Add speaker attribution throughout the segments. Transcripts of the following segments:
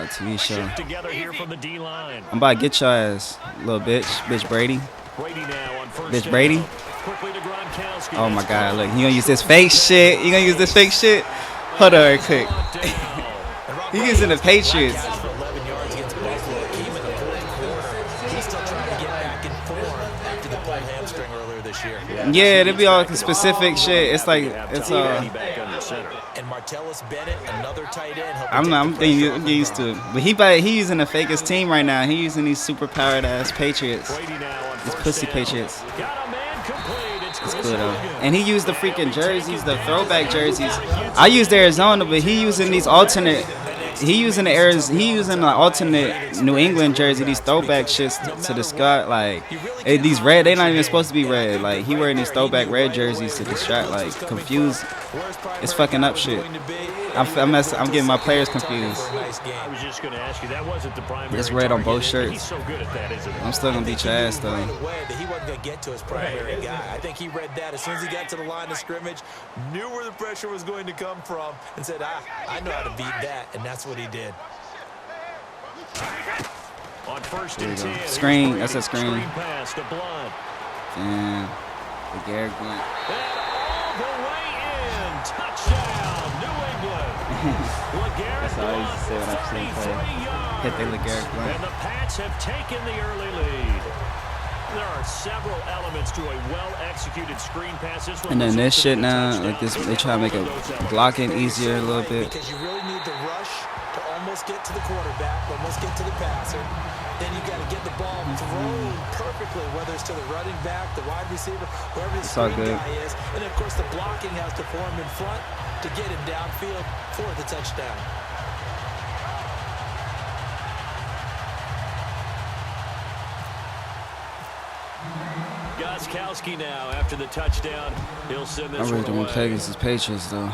Speaker 1: TV show.
Speaker 2: Together here from the D-line.
Speaker 1: I'm about to get your ass, little bitch. Bitch Brady. Bitch Brady. Oh my God, look, he gonna use this fake shit. He gonna use this fake shit. Hold on real quick. He using the Patriots. Yeah, they be all specific shit. It's like it's I'm getting used to it. But he using the fakest team right now. He using these super powered ass Patriots. These pussy Patriots. It's cool though. And he used the freaking jerseys, the throwback jerseys. I used Arizona, but he using these alternate. He using the alternate New England jersey, these throwback shits to the sky. Like these red, they not even supposed to be red. Like he wearing these throwback red jerseys to distract, like confuse. It's fucking up shit. I'm getting my players confused.
Speaker 2: I was just going to ask you, that wasn't the primary.
Speaker 1: It's red on both shirts.
Speaker 2: He's so good at that, isn't he?
Speaker 1: I'm still gonna beat your ass though.
Speaker 3: He wasn't gonna get to his primary guy. I think he read that as soon as he got to the line of scrimmage, knew where the pressure was going to come from, and said, I know how to beat that, and that's what he did.
Speaker 2: On first and 10,
Speaker 1: screen. That's a screen.
Speaker 2: Pass to Blunt.
Speaker 1: Damn. The Garrett Blunt.
Speaker 2: And all the way in. Touchdown, New England.
Speaker 1: That's how I used to say when I've seen play. Hit the LeGarrette Blunt.
Speaker 2: And the Pats have taken the early lead. There are several elements to a well-executed screen pass.
Speaker 1: And then this shit now, like this, they try to make it blocking easier a little bit.
Speaker 3: Because you really need the rush to almost get to the quarterback, almost get to the passer. Then you got to get the ball thrown perfectly, whether it's to the running back, the wide receiver, whoever the screen guy is. And of course, the blocking has to form in front to get him downfield for the touchdown.
Speaker 2: Gostkowski now after the touchdown. He'll send this
Speaker 1: I really
Speaker 2: one
Speaker 1: don't want to play against these Patriots though.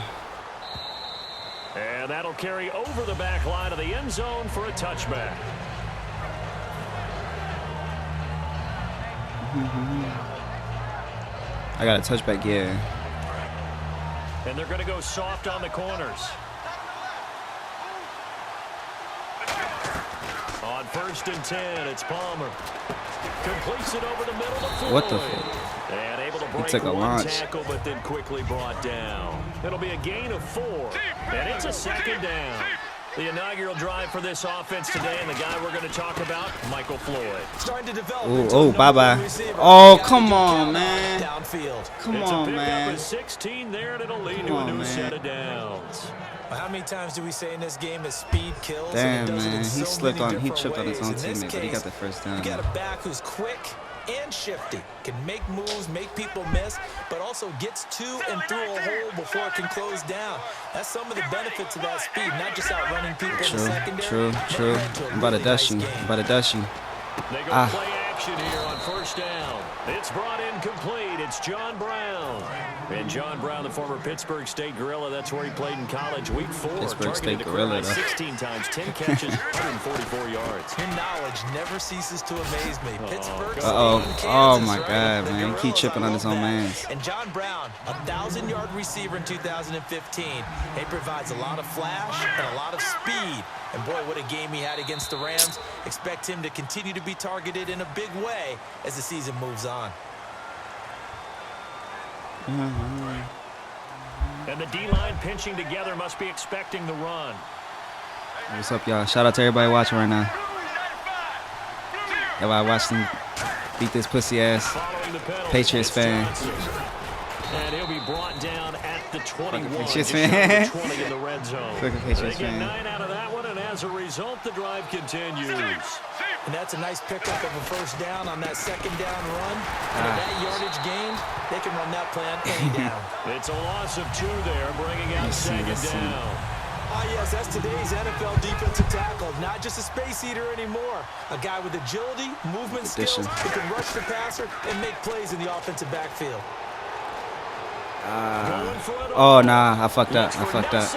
Speaker 2: And that'll carry over the back line of the end zone for a touchback.
Speaker 1: I got a touchback, yeah.
Speaker 2: And they're going to go soft on the corners. On first and 10, it's Palmer. Completes it over the middle to Floyd.
Speaker 1: What the fuck?
Speaker 2: And able to break
Speaker 1: took a
Speaker 2: one
Speaker 1: launch.
Speaker 2: tackle, but then quickly brought down. It'll be a gain of 4, and it's a second down. The inaugural drive for this offense today, and the guy we're going to talk about, Michael Floyd.
Speaker 3: Starting to develop.
Speaker 1: Oh, bye-bye. Oh, come on, man. Come on, man.
Speaker 2: It's a pickup of 16 there, and it'll lead to a new set of downs.
Speaker 3: Well, how many times do we say in this game that speed kills?
Speaker 1: Damn, man. He slipped on. He tripped on his own teammate, but he got the first down.
Speaker 3: You got a back who's quick and shifty, can make moves, make people miss, but also gets to and through a hole before it can close down. That's some of the benefits of that speed, not just outrunning people in the secondary.
Speaker 1: True. I'm about to dust you.
Speaker 2: They go play action here on first down. It's brought in complete. It's John Brown. And John Brown, the former Pittsburgh State Gorilla, that's where he played in college. Week 4,
Speaker 1: Pittsburgh State Gorilla,
Speaker 2: 16 times, 10 catches, 144 yards.
Speaker 3: Your knowledge never ceases to amaze me. Pittsburgh.
Speaker 1: Oh my God, man! He keep chipping on his own mans.
Speaker 3: And John Brown, 1,000-yard receiver in 2015. He provides a lot of flash and a lot of speed. And boy, what a game he had against the Rams. Expect him to continue to be targeted in a big way as the season moves on.
Speaker 2: And the D-line pinching together, must be expecting the run.
Speaker 1: What's up, y'all? Shout out to everybody watching right now. Everybody watching beat this pussy ass Patriots fan.
Speaker 2: And he'll be brought down at the 21.
Speaker 1: Patriots fan.
Speaker 2: 20 in the red zone.
Speaker 1: Fucking Patriots
Speaker 2: They get
Speaker 1: fan.
Speaker 2: 9 out of that one, and as a result, the drive continues.
Speaker 3: And that's a nice pickup of a first down on that second down run. And at that yardage gain, they can run that play on any down.
Speaker 2: It's a loss of 2 there, bringing out second down.
Speaker 3: Ah, yes, that's today's NFL defensive tackle. Not just a space eater anymore. A guy with agility, movement skills, who can rush the passer and make plays in the offensive backfield.
Speaker 1: Oh, nah, I fucked up. Fucked up.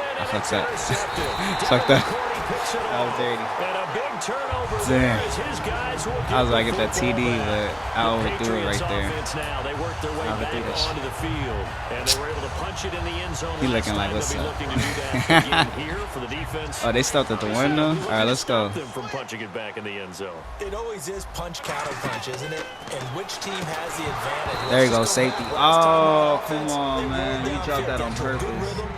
Speaker 2: picks it
Speaker 1: That was
Speaker 2: off.
Speaker 1: dirty.
Speaker 2: And a big turnover
Speaker 1: Damn.
Speaker 2: there as his guys will
Speaker 1: I was
Speaker 2: get
Speaker 1: about to
Speaker 2: the
Speaker 1: get that TD,
Speaker 2: football
Speaker 1: but
Speaker 2: back.
Speaker 1: I
Speaker 2: The
Speaker 1: overthrew it
Speaker 2: Patriots
Speaker 1: right there.
Speaker 2: offense now, they work their way
Speaker 1: I overthrew
Speaker 2: back
Speaker 1: that shit.
Speaker 2: onto the field, and they were able to punch it in the end zone.
Speaker 1: He
Speaker 2: last
Speaker 1: looking like,
Speaker 2: time.
Speaker 1: what's
Speaker 2: They'll be
Speaker 1: up?
Speaker 2: looking to do that again here for the defense.
Speaker 1: Oh, they stopped at the window? All right, let's go.
Speaker 2: Them from punching it back in the end zone.
Speaker 3: It always is punch counter punch, isn't it? And which team has the advantage?
Speaker 1: There you
Speaker 3: Let's
Speaker 1: go,
Speaker 3: just
Speaker 1: safety.
Speaker 3: back. Last time
Speaker 1: Oh,
Speaker 3: on
Speaker 1: come
Speaker 3: offense,
Speaker 1: on,
Speaker 3: they
Speaker 1: man.
Speaker 3: rolled
Speaker 1: You dropped
Speaker 3: downfield,
Speaker 1: that on
Speaker 3: got to a good
Speaker 1: purpose.
Speaker 3: rhythm.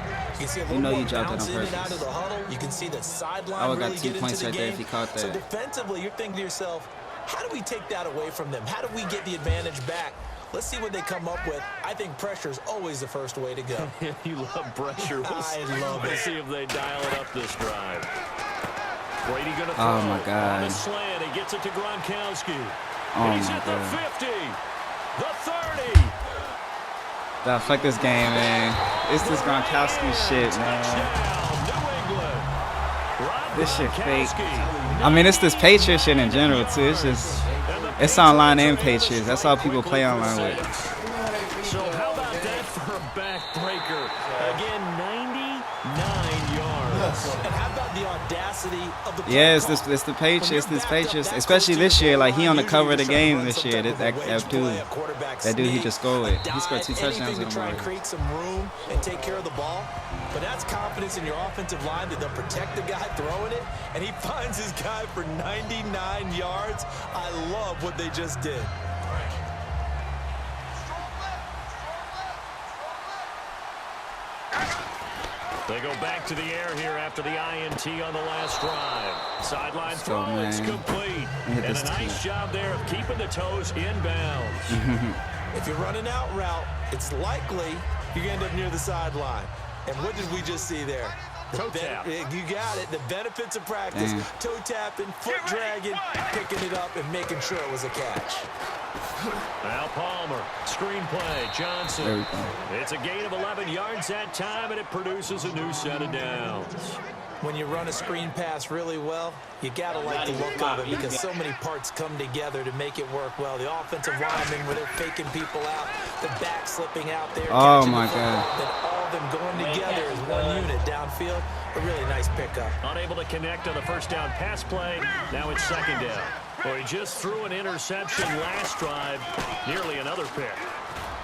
Speaker 3: You see a
Speaker 1: You
Speaker 3: little
Speaker 1: know
Speaker 3: more
Speaker 1: you dropped that
Speaker 3: bounce
Speaker 1: on
Speaker 3: in and
Speaker 1: purpose.
Speaker 3: out of the huddle. You can see the sideline
Speaker 1: I would've
Speaker 3: really
Speaker 1: got 2
Speaker 3: get
Speaker 1: points
Speaker 3: into the
Speaker 1: right there
Speaker 3: game.
Speaker 1: if he caught
Speaker 3: So
Speaker 1: that.
Speaker 3: defensively, you're thinking to yourself, how do we take that away from them? How do we get the advantage back? Let's see what they come up with. I think pressure is always the first way to go.
Speaker 2: You love pressure.
Speaker 3: I love
Speaker 2: We'll
Speaker 3: it.
Speaker 2: see if they dial it up this drive. Brady gonna throw.
Speaker 1: Oh, my God.
Speaker 2: On the slant, he gets it to Gronkowski.
Speaker 1: Oh,
Speaker 2: He's
Speaker 1: my
Speaker 2: at
Speaker 1: God.
Speaker 2: the 50, the 30.
Speaker 1: Nah, fuck this game, man. It's this Gronkowski shit, man.
Speaker 2: Touchdown, New England. Rob
Speaker 1: This shit fake.
Speaker 2: Gronkowski.
Speaker 1: I mean, it's this Patriot shit in general, too. It's just, it's online and Patriots. That's all people play online with.
Speaker 2: So how about that for a backbreaker? Again, 99 yards.
Speaker 3: And how about the audacity of the
Speaker 1: Yeah, it's the Patriots, especially this year. Like, he on the cover of the game this year. That dude he just scored with. He scored 2 touchdowns
Speaker 3: Anything
Speaker 1: in
Speaker 3: to try
Speaker 1: the
Speaker 3: and create some room and take care of the ball. But that's confidence in your offensive line that they'll protect the guy throwing it, and he finds his guy for 99 yards. I love what they just did.
Speaker 2: They go back to the air here after the INT on the last drive. Sideline throw,
Speaker 1: man.
Speaker 2: it's complete.
Speaker 1: Hit
Speaker 2: And
Speaker 1: this
Speaker 2: a nice job there of keeping the toes inbounds.
Speaker 3: If you're running out route, it's likely you're going to end up near the sideline. And what did we just see there?
Speaker 2: Toe tap.
Speaker 3: You got it. The benefits of practice.
Speaker 1: Damn.
Speaker 3: Toe tapping, foot dragging, picking it up, and making sure it was a catch.
Speaker 2: Al Palmer, screenplay, Johnson.
Speaker 1: There we go.
Speaker 2: It's a gain of 11 yards that time, and it produces a new set of downs.
Speaker 3: When you run a screen pass really well, you got to like the look of it because so many parts come together to make it work well. The offensive linemen, where they're faking people out, the back slipping out there.
Speaker 1: Oh,
Speaker 3: catching
Speaker 1: my
Speaker 3: the football,
Speaker 1: God.
Speaker 3: Then all of them going together as one unit downfield. A really nice pickup.
Speaker 2: Unable to connect on the first down pass play. Now it's second down. Well, he just threw an interception last drive. Nearly another pick.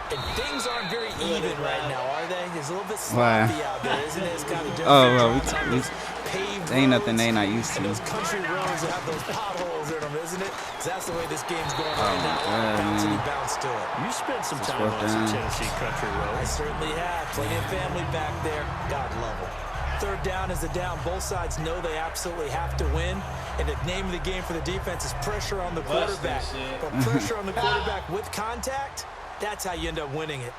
Speaker 3: And things aren't very even right now, are they? It's a little bit
Speaker 1: Why?
Speaker 3: sloppy out there, isn't it? It's kind of different.
Speaker 1: Oh, well,
Speaker 3: Sometimes paved
Speaker 1: ain't nothing
Speaker 3: roads
Speaker 1: they not used
Speaker 3: and
Speaker 1: to.
Speaker 3: those country roads that have those potholes in them, isn't it? 'Cause that's the way this game's going right
Speaker 1: my
Speaker 3: now.
Speaker 1: God,
Speaker 3: Bounce and
Speaker 1: man.
Speaker 3: you bounce to it.
Speaker 2: You spent some time
Speaker 1: fourth
Speaker 2: on some
Speaker 1: down.
Speaker 2: Tennessee country
Speaker 3: I
Speaker 2: roads.
Speaker 3: certainly have. Plenty of family back there. God love them. Third down is the down. Both sides know they absolutely have to win. And the name of the game for the defense is pressure on the quarterback. But pressure on the quarterback with contact, that's how you end up winning it.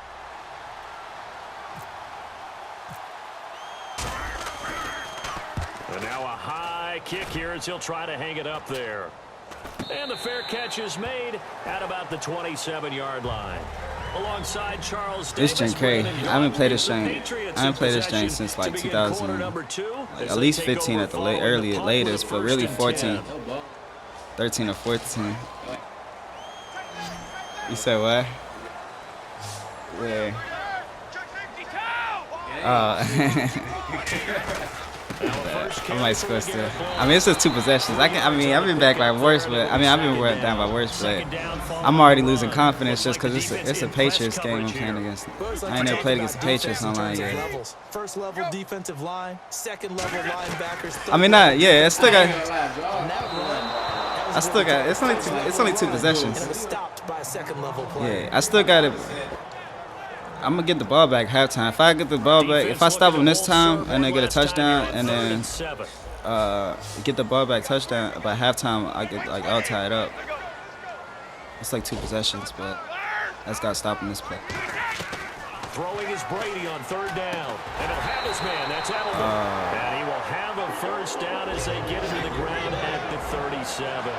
Speaker 2: And now a high kick here as he'll try to hang it up there. And the fair catch is made at about the 27-yard line. Alongside Charles
Speaker 1: This
Speaker 2: Davis,
Speaker 1: Jen Curry.
Speaker 2: Brandon
Speaker 1: I haven't played this
Speaker 2: Young,
Speaker 1: Jen.
Speaker 2: the Patriots
Speaker 1: I haven't
Speaker 2: in
Speaker 1: played this
Speaker 2: possession
Speaker 1: Jen since
Speaker 2: to
Speaker 1: like
Speaker 2: begin
Speaker 1: 2000.
Speaker 2: quarter number 2
Speaker 1: Like
Speaker 2: as
Speaker 1: at
Speaker 2: they
Speaker 1: least
Speaker 2: take
Speaker 1: 15
Speaker 2: over
Speaker 1: at the
Speaker 2: following
Speaker 1: early
Speaker 2: the punt
Speaker 1: latest,
Speaker 2: with
Speaker 1: but
Speaker 2: a
Speaker 1: really
Speaker 2: 1st and
Speaker 1: 14.
Speaker 2: 10.
Speaker 1: 13 or 14. You said what? Yeah. I might score still. I mean, it's just 2 possessions. I mean, I've been back by worse, but I've been down by worse, but I'm already losing confidence just because it's a Patriots game I'm playing against. I ain't never played against the Patriots online yet.
Speaker 3: Levels. First level defensive line, second level linebackers.
Speaker 1: I mean, not yeah. It's still got.
Speaker 3: On that run,
Speaker 1: I still got. It's only 2
Speaker 3: and it
Speaker 1: possessions.
Speaker 3: was stopped by a second level player.
Speaker 1: Yeah, I still got it. I'm gonna get the ball back halftime. If I get the ball back, if I stop them this time and then get a touchdown and then get the ball back touchdown by halftime, I get like all tied up. It's like 2 possessions, but that's got to stop in this play.
Speaker 2: Throwing is Brady on third down. And he'll have his man. That's Edelman. And he will have a first down as they get him to the ground at the 37.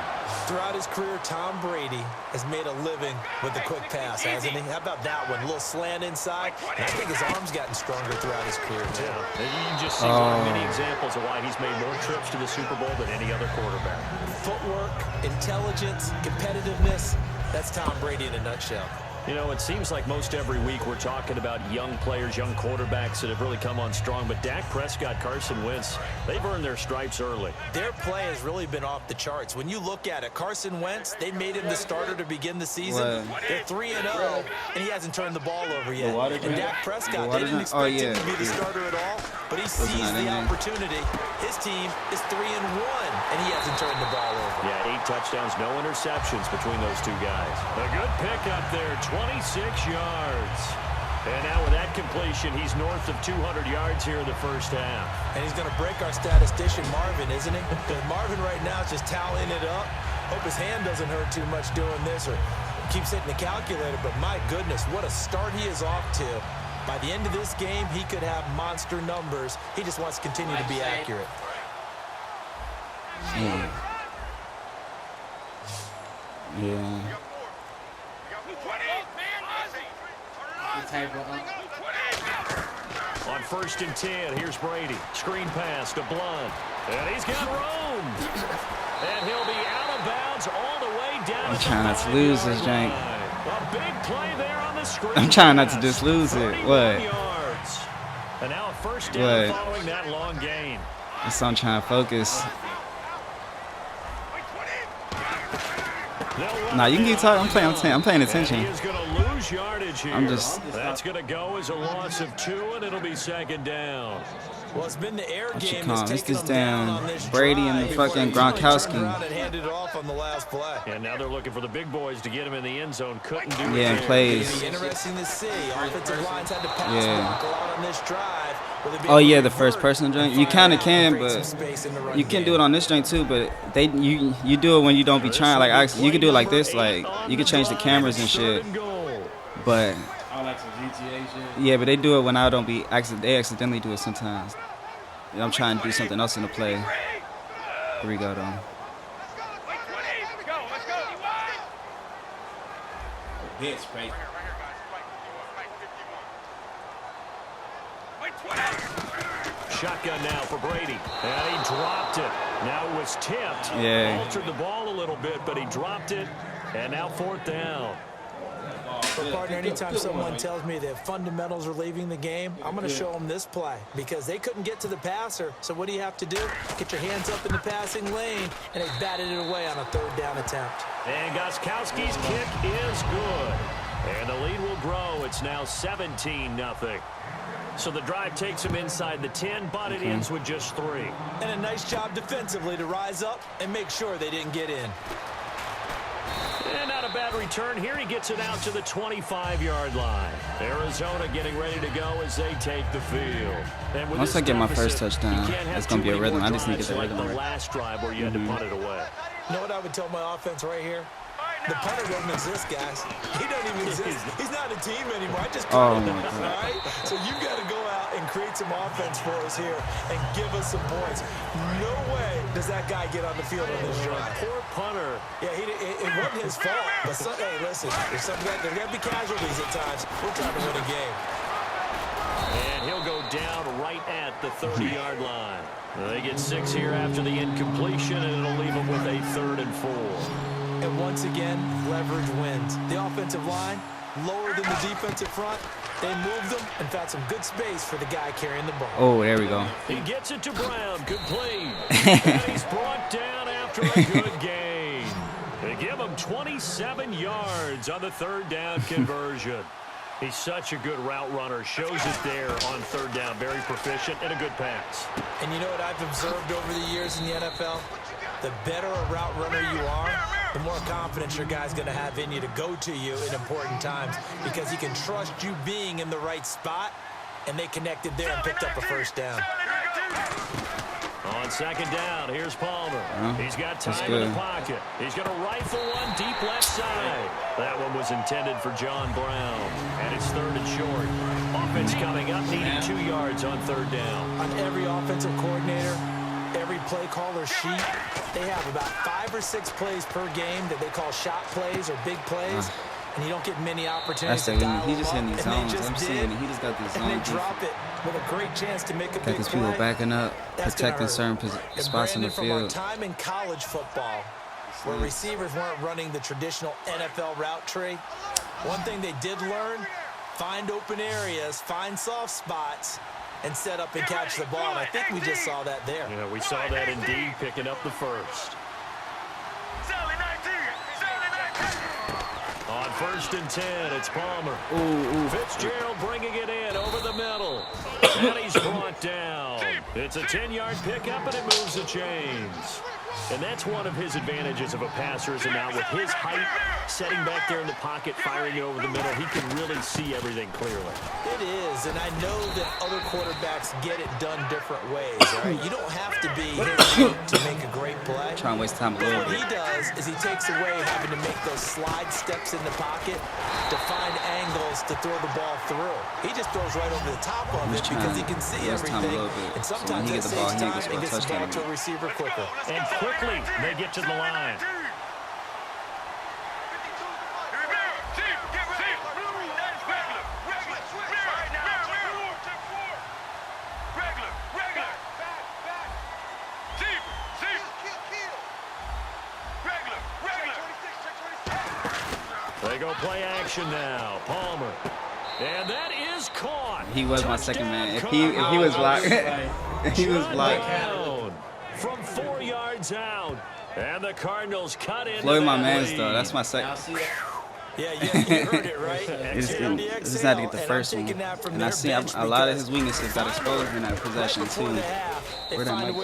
Speaker 3: Throughout his career, Tom Brady has made a living with the quick pass, hasn't he? How about that one? A little slant inside. And I think his arm's gotten stronger throughout his career, too.
Speaker 2: Yeah, and you can just see one of many examples of why he's made more trips to the Super Bowl than any other quarterback.
Speaker 3: Footwork, intelligence, competitiveness. That's Tom Brady in a nutshell.
Speaker 2: You know, it seems like most every week we're talking about young players, young quarterbacks that have really come on strong. But Dak Prescott, Carson Wentz, they've earned their stripes early.
Speaker 3: Their play has really been off the charts. When you look at it, Carson Wentz, they made him the starter to begin the season.
Speaker 1: What?
Speaker 3: They're 3-0, and he hasn't turned the ball over yet. And Dak Prescott, they didn't expect him to be the starter at all, but he seized the opportunity. His team is 3-1, and he hasn't turned the ball over.
Speaker 2: Yeah, 8 touchdowns, no interceptions between those two guys. A good pick up there, 26 yards. And now with that completion, he's north of 200 yards here in the first half.
Speaker 3: And he's going to break our statistician, Marvin, isn't he? Because Marvin right now is just tallying it up. Hope his hand doesn't hurt too much doing this or keeps hitting the calculator. But my goodness, what a start he is off to. By the end of this game, he could have monster numbers. He just wants to continue to be accurate.
Speaker 1: Yeah.
Speaker 2: On 1st and 10, here's Brady. Screen pass to Blunt. And he's got room. And he'll be out of bounds all the way down.
Speaker 1: I'm trying not to lose this jank.
Speaker 2: A big play there on the screen.
Speaker 1: I'm trying not to just lose it. What?
Speaker 2: Yards. And now a first down following that long gain.
Speaker 1: That's what I'm trying to focus. Nah, you can keep talking. I'm paying attention. I'm just.
Speaker 2: That's going to go as a loss of 2, and it'll be 2nd down.
Speaker 3: Well, it's been the air
Speaker 1: What you
Speaker 3: game.
Speaker 1: call this? This damn Brady and the fucking Gronkowski.
Speaker 2: And now they're looking for the big boys to get him in the end zone. Couldn't do it.
Speaker 1: Yeah, plays.
Speaker 3: Interesting to see. Offensive lines had to pass block a lot on this drive.
Speaker 1: Oh yeah, the first person joint. You kind of can, but you can do it on this joint too. But you do it when you don't be trying. Like you can do it like this. Like you can change the cameras and shit. But yeah, but they do it when I don't be. They accidentally do it sometimes. I'm trying to do something else in the play. Here we go though.
Speaker 2: Shotgun now for Brady. And he dropped it. Now it was tipped.
Speaker 1: Yeah.
Speaker 2: Altered the ball a little bit, but he dropped it. And now 4th down.
Speaker 3: But partner, anytime someone tells me that fundamentals are leaving the game, I'm going to show them this play because they couldn't get to the passer. So what do you have to do? Get your hands up in the passing lane, and they batted it away on a 3rd down attempt.
Speaker 2: And Gostkowski's kick is good. And the lead will grow. It's now 17-0. So the drive takes him inside the 10, but it ends with just 3.
Speaker 3: And a nice job defensively to rise up and make sure they didn't get in.
Speaker 2: And not a bad return here. He gets it out to the 25-yard line. Arizona getting ready to go as they take the field. And
Speaker 1: once I get my first touchdown, it's going to be a rhythm. I just need to get the rhythm
Speaker 2: like
Speaker 1: right.
Speaker 2: The last drive where you had to punt it away.
Speaker 3: You know what I would tell my offense right here? The punter doesn't exist, guys. He doesn't even exist. He's not a team anymore. I just punted him, all right? So you've got to go out and create some offense for us here and give us some points. No way does that guy get on the field on this drive.
Speaker 2: Poor punter.
Speaker 3: Yeah, it wasn't his fault. But hey, listen, there's going to be casualties at times. We're trying to win a game.
Speaker 2: And he'll go down right at the 30-yard line. They get 6 here after the incompletion, and it'll leave them with a 3rd and 4.
Speaker 3: And once again, leverage wins. The offensive line, lower than the defensive front. They moved them and found some good space for the guy carrying the ball.
Speaker 1: Oh, there we go.
Speaker 2: He gets it to Brown. Complete. And he's brought down after a good gain. They give him 27 yards on the 3rd down conversion. He's such a good route runner. Shows it there on 3rd down. Very proficient and a good pass.
Speaker 3: And you know what I've observed over the years in the NFL? The better a route runner you are, the more confidence your guy's going to have in you to go to you in important times because he can trust you being in the right spot, and they connected there and picked up a 1st down.
Speaker 2: On 2nd down, here's Palmer. He's got time in the pocket. He's going to rifle one deep left side. That one was intended for John Brown, and it's 3rd and short. Offense coming up, needing 2 yards on 3rd down.
Speaker 3: On every offensive coordinator, every play caller sheet, they have about 5 or 6 plays per game that they call shot plays or big plays, and you don't get many opportunities to dial
Speaker 1: he just
Speaker 3: them
Speaker 1: hitting
Speaker 3: up,
Speaker 1: these
Speaker 3: and
Speaker 1: zones.
Speaker 3: they just
Speaker 1: I'm seeing
Speaker 3: did,
Speaker 1: it. He just got these zones.
Speaker 3: and they drop it with a great chance to make a big play.
Speaker 1: Got these people backing up, protecting certain spots in the
Speaker 3: Brandon, from our
Speaker 1: field.
Speaker 3: time in college football, where receivers weren't running the traditional NFL route tree. One thing they did learn, find open areas, find soft spots, and set up and catch the ball. And I think we just saw that there.
Speaker 2: Yeah, we saw that indeed, picking up the first. On 1st and 10, it's Palmer. Fitzgerald bringing it in over the middle. And he's brought down. It's a 10-yard pickup, and it moves the chains. And that's one of his advantages of a passer, is now with his height, setting back there in the pocket, firing it over the middle, he can really see everything clearly.
Speaker 3: It is, and I know that other quarterbacks get it done different ways, right? You don't have to be his feet to make a great play.
Speaker 1: Trying to waste time a little
Speaker 3: What
Speaker 1: bit.
Speaker 3: he does is he takes away having to make those slide steps in the pocket to find angles to throw the ball through. He just throws right over the top of it because he can see everything. And sometimes that saves time and gets the ball to a receiver quicker.
Speaker 2: And quickly, they get to the line. They go play action now. Palmer. And that is caught.
Speaker 1: He was my second man. If he was blocked, if he was blocked.
Speaker 2: From 4 yards out. And the Cardinals cut in.
Speaker 1: Floyd my man's though. That's my second.
Speaker 3: Yeah, you heard it right.
Speaker 1: Just had to get the first one. And I see a lot of his weaknesses got exposed in that possession too. Where that mic go?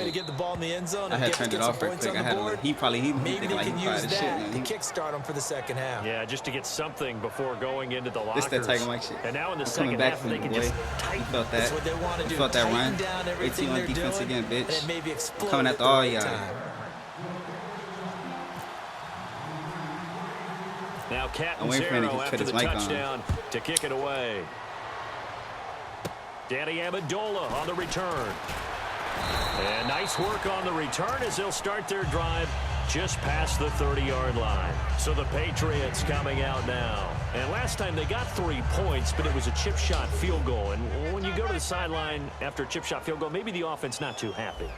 Speaker 1: I had turned it off real quick. I had he thinking like he fired the shit, man.
Speaker 3: To kickstart him for the second half.
Speaker 2: Yeah, just to get something before going into the lockers.
Speaker 1: This that Tiger Mike shit.
Speaker 2: And now in the
Speaker 1: I'm
Speaker 2: second
Speaker 1: coming back
Speaker 2: half,
Speaker 1: from
Speaker 2: they
Speaker 1: the
Speaker 2: can
Speaker 1: way.
Speaker 2: just
Speaker 1: You felt that. You felt that run. 18-1 defense again, bitch. Coming after all y'all.
Speaker 2: Now
Speaker 1: I'm waiting for him to
Speaker 2: Catanzaro
Speaker 1: cut
Speaker 2: after
Speaker 1: his
Speaker 2: the
Speaker 1: mic
Speaker 2: touchdown to kick it away. Danny Amendola on the return. And nice work on the return as they'll start their drive just past the 30-yard line. So the Patriots coming out now. And last time they got 3 points, but it was a chip shot field goal. And when you go to the sideline after a chip shot field goal, maybe the offense not too happy.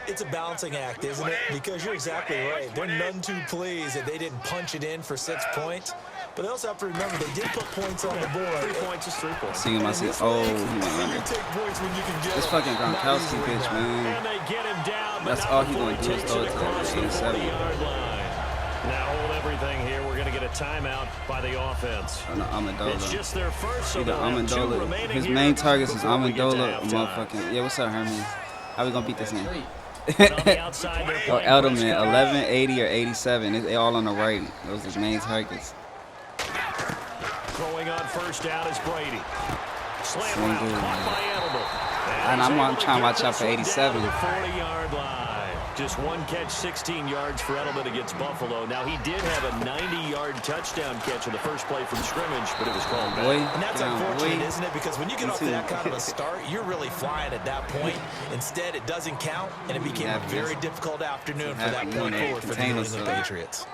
Speaker 3: It's a balancing act, isn't it? Because you're exactly right. They're none too pleased that they didn't punch it in for 6 points. But they also have to remember they did put points on the board.
Speaker 2: 3 points is 3 points.
Speaker 1: See him, I see. Oh, he went under. This fucking Gronkowski bitch, man.
Speaker 2: And they get him down,
Speaker 1: That's all he's gonna do is throw it to the 87.
Speaker 2: Now hold everything here. We're gonna get a timeout by the offense.
Speaker 1: Amendola.
Speaker 2: It's just their first. So
Speaker 1: Either Amendola. His main targets is Amendola. Motherfucking. Yeah, what's up, Hermes? How we gonna beat this game? Or Edelman, 11, 80, or 87. They all on the right. Those are his main targets.
Speaker 2: Throwing on first down is Brady. Slam route, caught by Edelman.
Speaker 1: And I'm trying to watch out for 87.
Speaker 2: 40-yard line. Just one catch, 16 yards for Edelman against Buffalo. Now, he did have a 90-yard touchdown catch in the first play from scrimmage, but it was called back.
Speaker 3: And that's unfortunate, isn't it? Because when you get off to that kind of a start, you're really flying at that point. Instead, it doesn't count, and it became a very difficult afternoon for that point forward for the New England Patriots.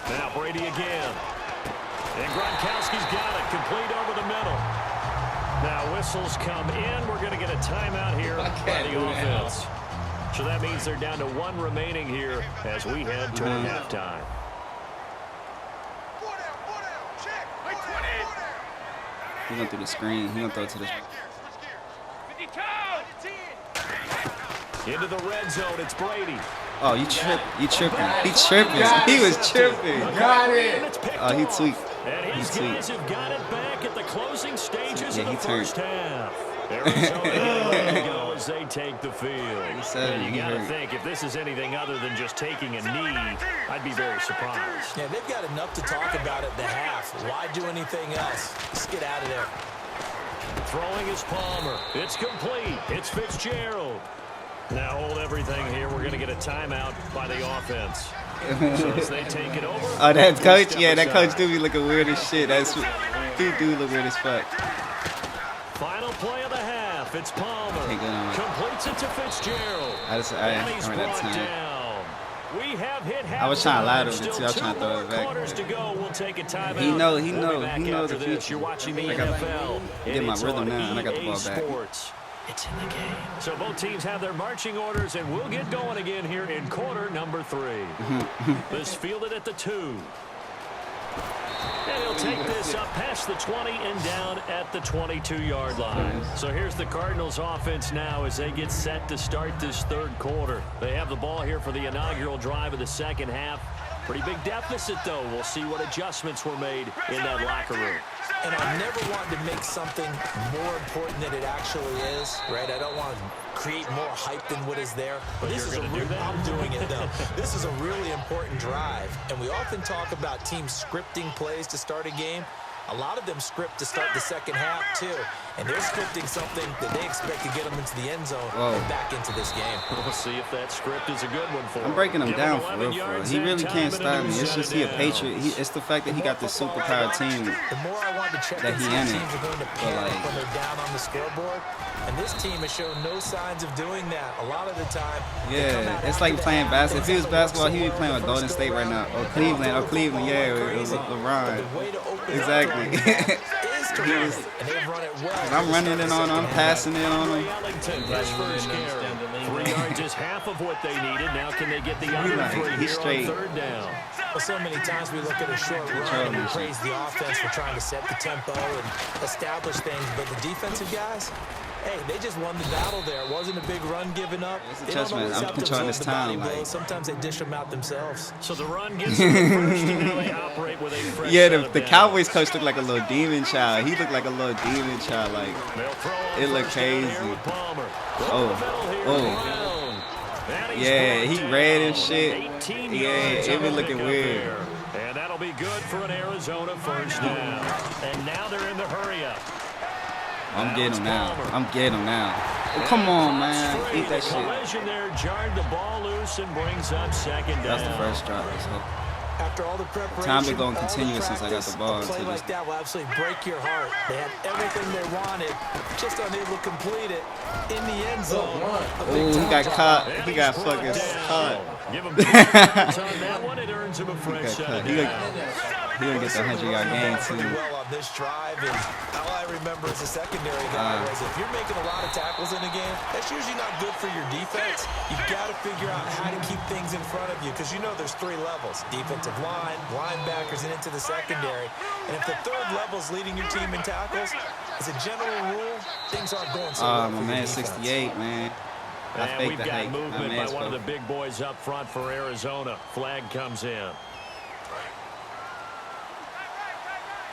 Speaker 2: Now Brady again. And Gronkowski's got it. Complete over the middle. Now whistles come in. We're going to get a timeout here by the offense. So that means they're down to 1 remaining here as we head toward halftime.
Speaker 1: He's going through the screen. He's going to throw it to the...
Speaker 2: Into the red zone, it's Brady.
Speaker 1: Oh, you tripping. He tripping. He was tripping.
Speaker 4: Got it.
Speaker 1: Oh, he tweaked.
Speaker 2: And his guys have got it back at the closing stages of the first half. Arizona ready to go as they take the field. And you got to think, if this is anything other than just taking a knee, I'd be very surprised.
Speaker 3: Yeah, they've got enough to talk about at the half. Why do anything else? Just get out of there.
Speaker 2: Throwing is Palmer. It's complete. It's Fitzgerald. Now hold everything here. We're going to get a timeout by the offense. So as they take it over.
Speaker 1: Oh, that coach? Yeah, that coach do be looking weird as shit. That's he do look weird as fuck.
Speaker 2: Final play of the half. It's Palmer. Completes it to Fitzgerald.
Speaker 1: I remember that time.
Speaker 2: Down. We have hit half.
Speaker 1: I was trying to lie to him too. I was trying to throw it back.
Speaker 2: Quarters to go. We'll take a timeout.
Speaker 1: He knows the future.
Speaker 2: You're watching the
Speaker 1: I got
Speaker 2: NFL.
Speaker 1: get my rhythm now, and I got the ball back.
Speaker 2: Sports. It's in the game. So both teams have their marching orders, and we'll get going again here in quarter number 3. This fielded at the 2. And he'll take this up past the 20 and down at the 22-yard line. So here's the Cardinals offense now as they get set to start this third quarter. They have the ball here for the inaugural drive of the second half. Pretty big deficit, though. We'll see what adjustments were made in that locker room.
Speaker 3: And I never want to make something more important than it actually is, right? I don't want to create more hype than what is there. But this is I'm doing it, though. This is a really important drive. And we often talk about teams scripting plays to start a game. A lot of them script to start the second half, too. And they're scripting something that they expect to get them into the end zone and back into this game.
Speaker 2: We'll see if that script is a good one for him.
Speaker 1: I'm breaking him down for real. He really can't stop me. It's just he a Patriot. It's the fact that he got this superpower team
Speaker 3: the more I want to check
Speaker 1: that he in it.
Speaker 3: Teams are going to panic when they're down on the scoreboard. And this team has shown no signs of doing that. A lot of the time,
Speaker 1: it's like playing basketball. If he was basketball, he would be playing with Golden State right now. Or Cleveland. Yeah, it was LeBron. Exactly. I'm running it on him. I'm passing it on him.
Speaker 2: 3 yards is half of what they needed. Now can they get the other 3
Speaker 1: He's straight.
Speaker 2: on third down?
Speaker 3: Well, so many times we look at a short run and we praise the offense for trying to set the tempo and establish things, but the defensive guys, hey, they just won the battle there. It wasn't a big run given up.
Speaker 1: It's a judgment. I'm controlling this time. Like,
Speaker 3: sometimes they dish them out themselves.
Speaker 2: So the run gets them the first, and now they operate with a fresh
Speaker 1: the Cowboys coach looked like a little demon child. He looked like a little demon child. Like, it looked crazy. Yeah, he red and shit. Yeah, it was looking weird.
Speaker 2: And that'll be good for an Arizona first down. And now they're in the hurry-up.
Speaker 1: I'm getting him now. Oh, come on, man. Eat that shit.
Speaker 2: Collision there jarred the ball loose and brings up second down.
Speaker 1: That's the first drop.
Speaker 3: After all the preparation,
Speaker 1: time been going continuous since I got the ball.
Speaker 3: A play like that will absolutely break your heart. They had everything they wanted, just unable to complete it in the end zone.
Speaker 1: Oh, he got caught. He got fucking caught.
Speaker 2: Give him 2 yards on that one. It earns him a fresh set of downs.
Speaker 1: He gonna get the 100-yard game too.
Speaker 3: Well on this drive, and all I remember as a secondary guy was if you're making a lot of tackles in a game, that's usually not good for your defense. You've got to figure out how to keep things in front of you because you know there's 3 levels: defensive line, linebackers, and into the secondary. And if the third level is leading your team in tackles, as a general rule, things aren't going so well for
Speaker 1: my man,
Speaker 3: your defense.
Speaker 1: 68, man.
Speaker 2: And we've got movement by one of the big boys up front for Arizona. Flag comes in.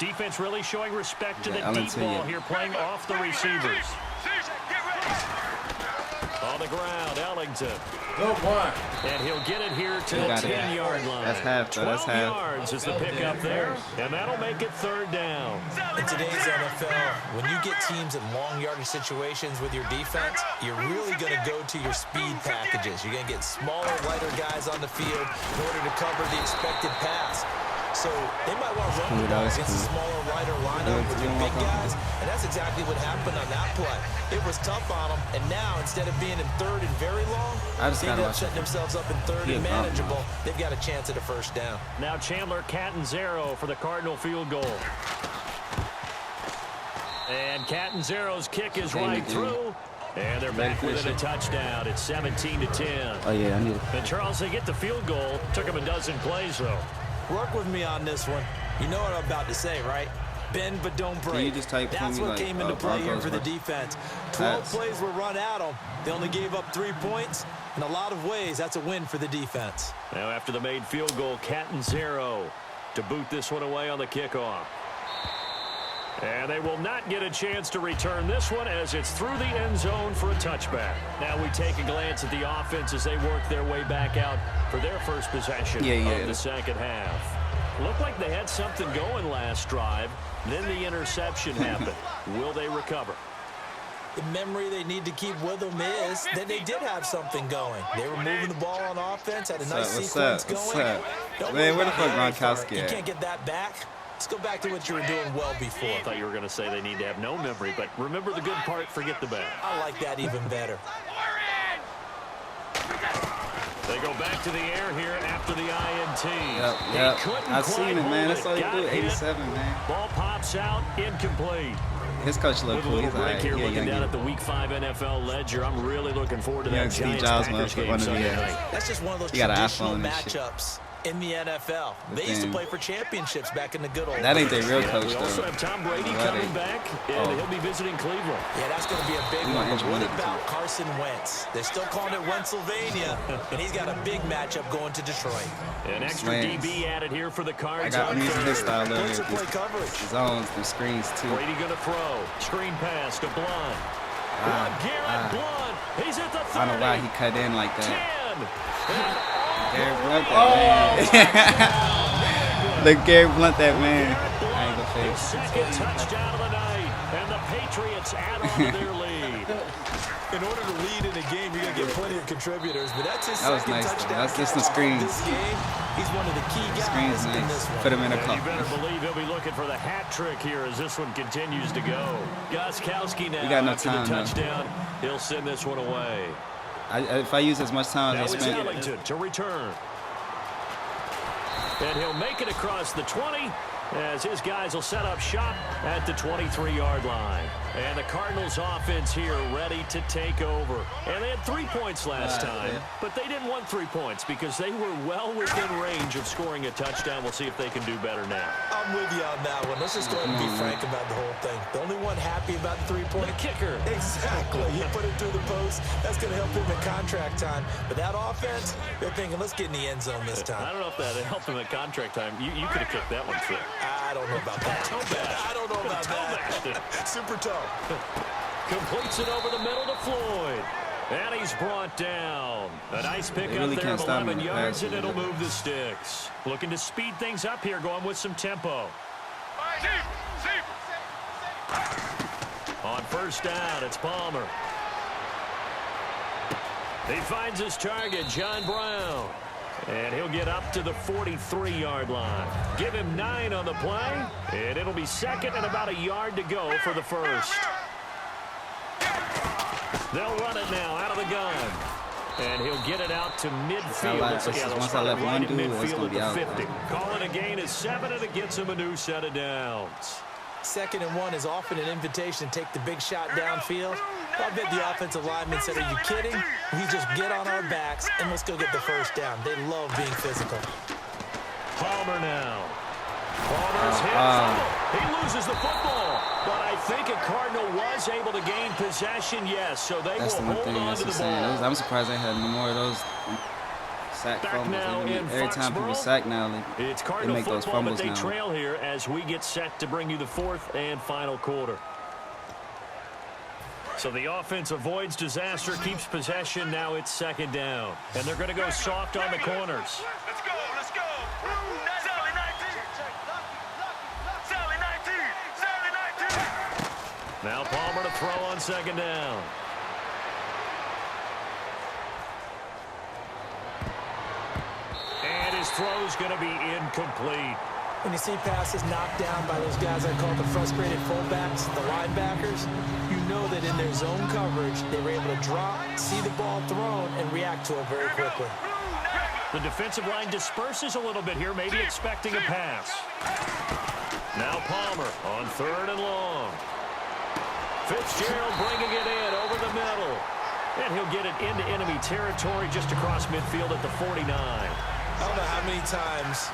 Speaker 2: Defense really showing respect to the deep ball here, playing off the receivers. On the ground, Ellington. And he'll get it here to the 10-yard line.
Speaker 1: That's half, though. That's
Speaker 2: 12 yards is the pickup there, and that'll make it third down.
Speaker 3: In today's NFL, when you get teams in long yardage situations with your defense, you're really going to go to your speed packages. You're going to get smaller, lighter guys on the field in order to cover the expected pass. So they might want to run the ball against a smaller, lighter lineup with your big guys, and that's exactly what happened on that play. It was tough on them, and now instead of being in third and very long, they ended up setting themselves up in third and manageable. They've got a chance at a first down.
Speaker 2: Now Chandler Catanzaro for the Cardinal field goal. And Catanzaro's kick is right through. And they're back within a touchdown. It's 17-10.
Speaker 1: Oh, yeah, I need it.
Speaker 2: And Charles, they get the field goal. Took them a dozen plays, though.
Speaker 3: Work with me on this one. You know what I'm about to say, right? Bend but don't break. That's what came into play here for the defense. 12 plays were run at them. They only gave up 3 points. In a lot of ways, that's a win for the defense.
Speaker 2: Now after the made field goal, Catanzaro to boot this one away on the kickoff. And they will not get a chance to return this one as it's through the end zone for a touchback. Now we take a glance at the offense as they work their way back out for their first possession of the second half. Looked like they had something going last drive. Then the interception happened. Will they recover?
Speaker 3: The memory they need to keep with them is that they did have something going. They were moving the ball on offense, had a nice sequence going.
Speaker 1: Man, where the fuck Gronkowski
Speaker 3: at? You can't get that back. Let's go back to what you were doing well before.
Speaker 2: I thought you were going to say they need to have no memory, but remember the good part, forget the bad.
Speaker 3: I like that even better.
Speaker 2: They go back to the air here after the INT.
Speaker 1: Yep. I seen it, man. That's all you do. 87, man.
Speaker 2: Ball pops out, incomplete.
Speaker 1: His coach look cool. He's
Speaker 2: break here, looking down at
Speaker 1: young.
Speaker 2: the Week 5 NFL ledger. I'm really looking forward to that
Speaker 1: Steve
Speaker 2: Giants
Speaker 1: Jobs
Speaker 2: Packers game
Speaker 1: one of
Speaker 2: Sunday
Speaker 1: the
Speaker 2: night.
Speaker 3: That's just one of those
Speaker 1: He got an
Speaker 3: traditional
Speaker 1: iPhone and shit.
Speaker 3: matchups in the NFL. They used to play for championships back in the good old
Speaker 1: That ain't their
Speaker 3: days.
Speaker 1: real
Speaker 2: Yeah,
Speaker 1: coach,
Speaker 2: we also
Speaker 1: though.
Speaker 2: have Tom Brady coming back, and he'll be visiting Cleveland.
Speaker 3: Yeah, that's going to be a big
Speaker 1: We
Speaker 3: one.
Speaker 1: gonna
Speaker 3: But
Speaker 1: injure
Speaker 3: what
Speaker 1: one of the
Speaker 3: about
Speaker 1: two.
Speaker 3: Carson Wentz? They're still calling it Wentzylvania, and he's got a big matchup going to Detroit.
Speaker 2: An extra
Speaker 1: Slants.
Speaker 2: DB added here for the Cards.
Speaker 1: I'm using his style of
Speaker 3: Blitzer play coverage.
Speaker 1: zones, the screens, too.
Speaker 2: Brady going to throw. Screen pass to Blunt. Garrett Blunt. He's at the 30.
Speaker 1: I don't know why he cut in like
Speaker 2: 10.
Speaker 1: that.
Speaker 2: And
Speaker 1: Gary Blunt, that man. Look, Gary Blunt, that man. I ain't gonna
Speaker 2: his
Speaker 1: fake
Speaker 2: second touchdown of the night, and the Patriots add on to their lead.
Speaker 3: In order to lead in a game, you're going to get plenty of contributors, but that's his
Speaker 1: That was
Speaker 3: second
Speaker 1: nice, though.
Speaker 3: touchdown.
Speaker 1: That's just the
Speaker 3: catch
Speaker 1: screens.
Speaker 3: This game, he's one of the key guys
Speaker 1: Screens
Speaker 3: in this
Speaker 1: nice.
Speaker 3: one.
Speaker 1: Put him in a
Speaker 2: And
Speaker 1: cup.
Speaker 2: you better believe he'll be looking for the hat trick here as this one continues to go. Gostkowski now
Speaker 1: We got no
Speaker 2: after
Speaker 1: time,
Speaker 2: the
Speaker 1: though.
Speaker 2: touchdown. He'll send this one away.
Speaker 1: If I use as much time
Speaker 2: Now
Speaker 1: as I
Speaker 2: it's
Speaker 1: spent,
Speaker 2: Ellington to return. And he'll make it across the 20 as his guys will set up shop at the 23-yard line. And the Cardinals offense here ready to take over. And they had 3 points last time, but they didn't want 3 points because they were well within range of scoring a touchdown. We'll see if they can do better now.
Speaker 3: I'm with you on that one. Let's just go ahead and be frank about the whole thing. The only one happy about the three-point
Speaker 2: The kicker.
Speaker 3: Exactly. He put it through the post. That's going to help him in contract time. But that offense, they're thinking, let's get in the end zone this
Speaker 2: I
Speaker 3: time.
Speaker 2: don't know if that helped him at contract time. You could have kicked that one through.
Speaker 3: I don't know about that. I don't know about that. Super toe.
Speaker 2: Completes it over the middle to Floyd. And he's brought down. A nice pick
Speaker 1: really
Speaker 2: up there
Speaker 1: can't
Speaker 2: of
Speaker 1: stop him
Speaker 2: 11
Speaker 1: in the
Speaker 2: yards,
Speaker 1: passing.
Speaker 2: and it'll move the sticks. Looking to speed things up here, going with some tempo. On first down, it's Palmer. He finds his target, John Brown. And he'll get up to the 43-yard line. Give him 9 on the play, and it'll be second and about a yard to go for the first. They'll run it now out of the gun. And he'll get it out to midfield.
Speaker 1: Once I left one dude, it's
Speaker 2: midfield
Speaker 1: gonna
Speaker 2: at
Speaker 1: be
Speaker 2: the
Speaker 1: out.
Speaker 2: 50. Calling a gain is 7, and it gets him a new set of downs.
Speaker 3: 2nd and 1 is often an invitation to take the big shot downfield. I bet the offensive lineman said, are you kidding? We just get on our backs and let's go get the first down. They love being physical.
Speaker 2: Palmer now. Palmer's hit. He loses the football. But I think a Cardinal was able to gain possession, yes. So they
Speaker 1: That's the
Speaker 2: will
Speaker 1: one
Speaker 2: hold
Speaker 1: thing
Speaker 2: on
Speaker 1: that's
Speaker 2: to the
Speaker 1: insane.
Speaker 2: ball.
Speaker 1: I'm surprised they had no more of those sack
Speaker 2: Back
Speaker 1: fumbles.
Speaker 2: now in
Speaker 1: Every time people
Speaker 2: Foxborough.
Speaker 1: sack now,
Speaker 2: It's
Speaker 1: they
Speaker 2: Cardinal
Speaker 1: make those
Speaker 2: football, but
Speaker 1: fumbles
Speaker 2: they
Speaker 1: now.
Speaker 2: trail here as we get set to bring you the 4th and final quarter. So the offense avoids disaster, keeps possession. Now it's 2nd down. And they're going to go soft on the corners.
Speaker 4: Let's go, let's go. Sally 19. Sally 19. Sally 19.
Speaker 2: Now Palmer to throw on 2nd down. And his throw's going to be incomplete.
Speaker 3: When you see passes knocked down by those guys I call the frustrated fullbacks, the linebackers, you know that in their zone coverage, they were able to drop, see the ball thrown, and react to it very quickly.
Speaker 2: The defensive line disperses a little bit here, maybe expecting a pass. Now Palmer on 3rd and long. Fitzgerald bringing it in over the middle. And he'll get it into enemy territory just across midfield at the 49.
Speaker 3: I don't know how many times,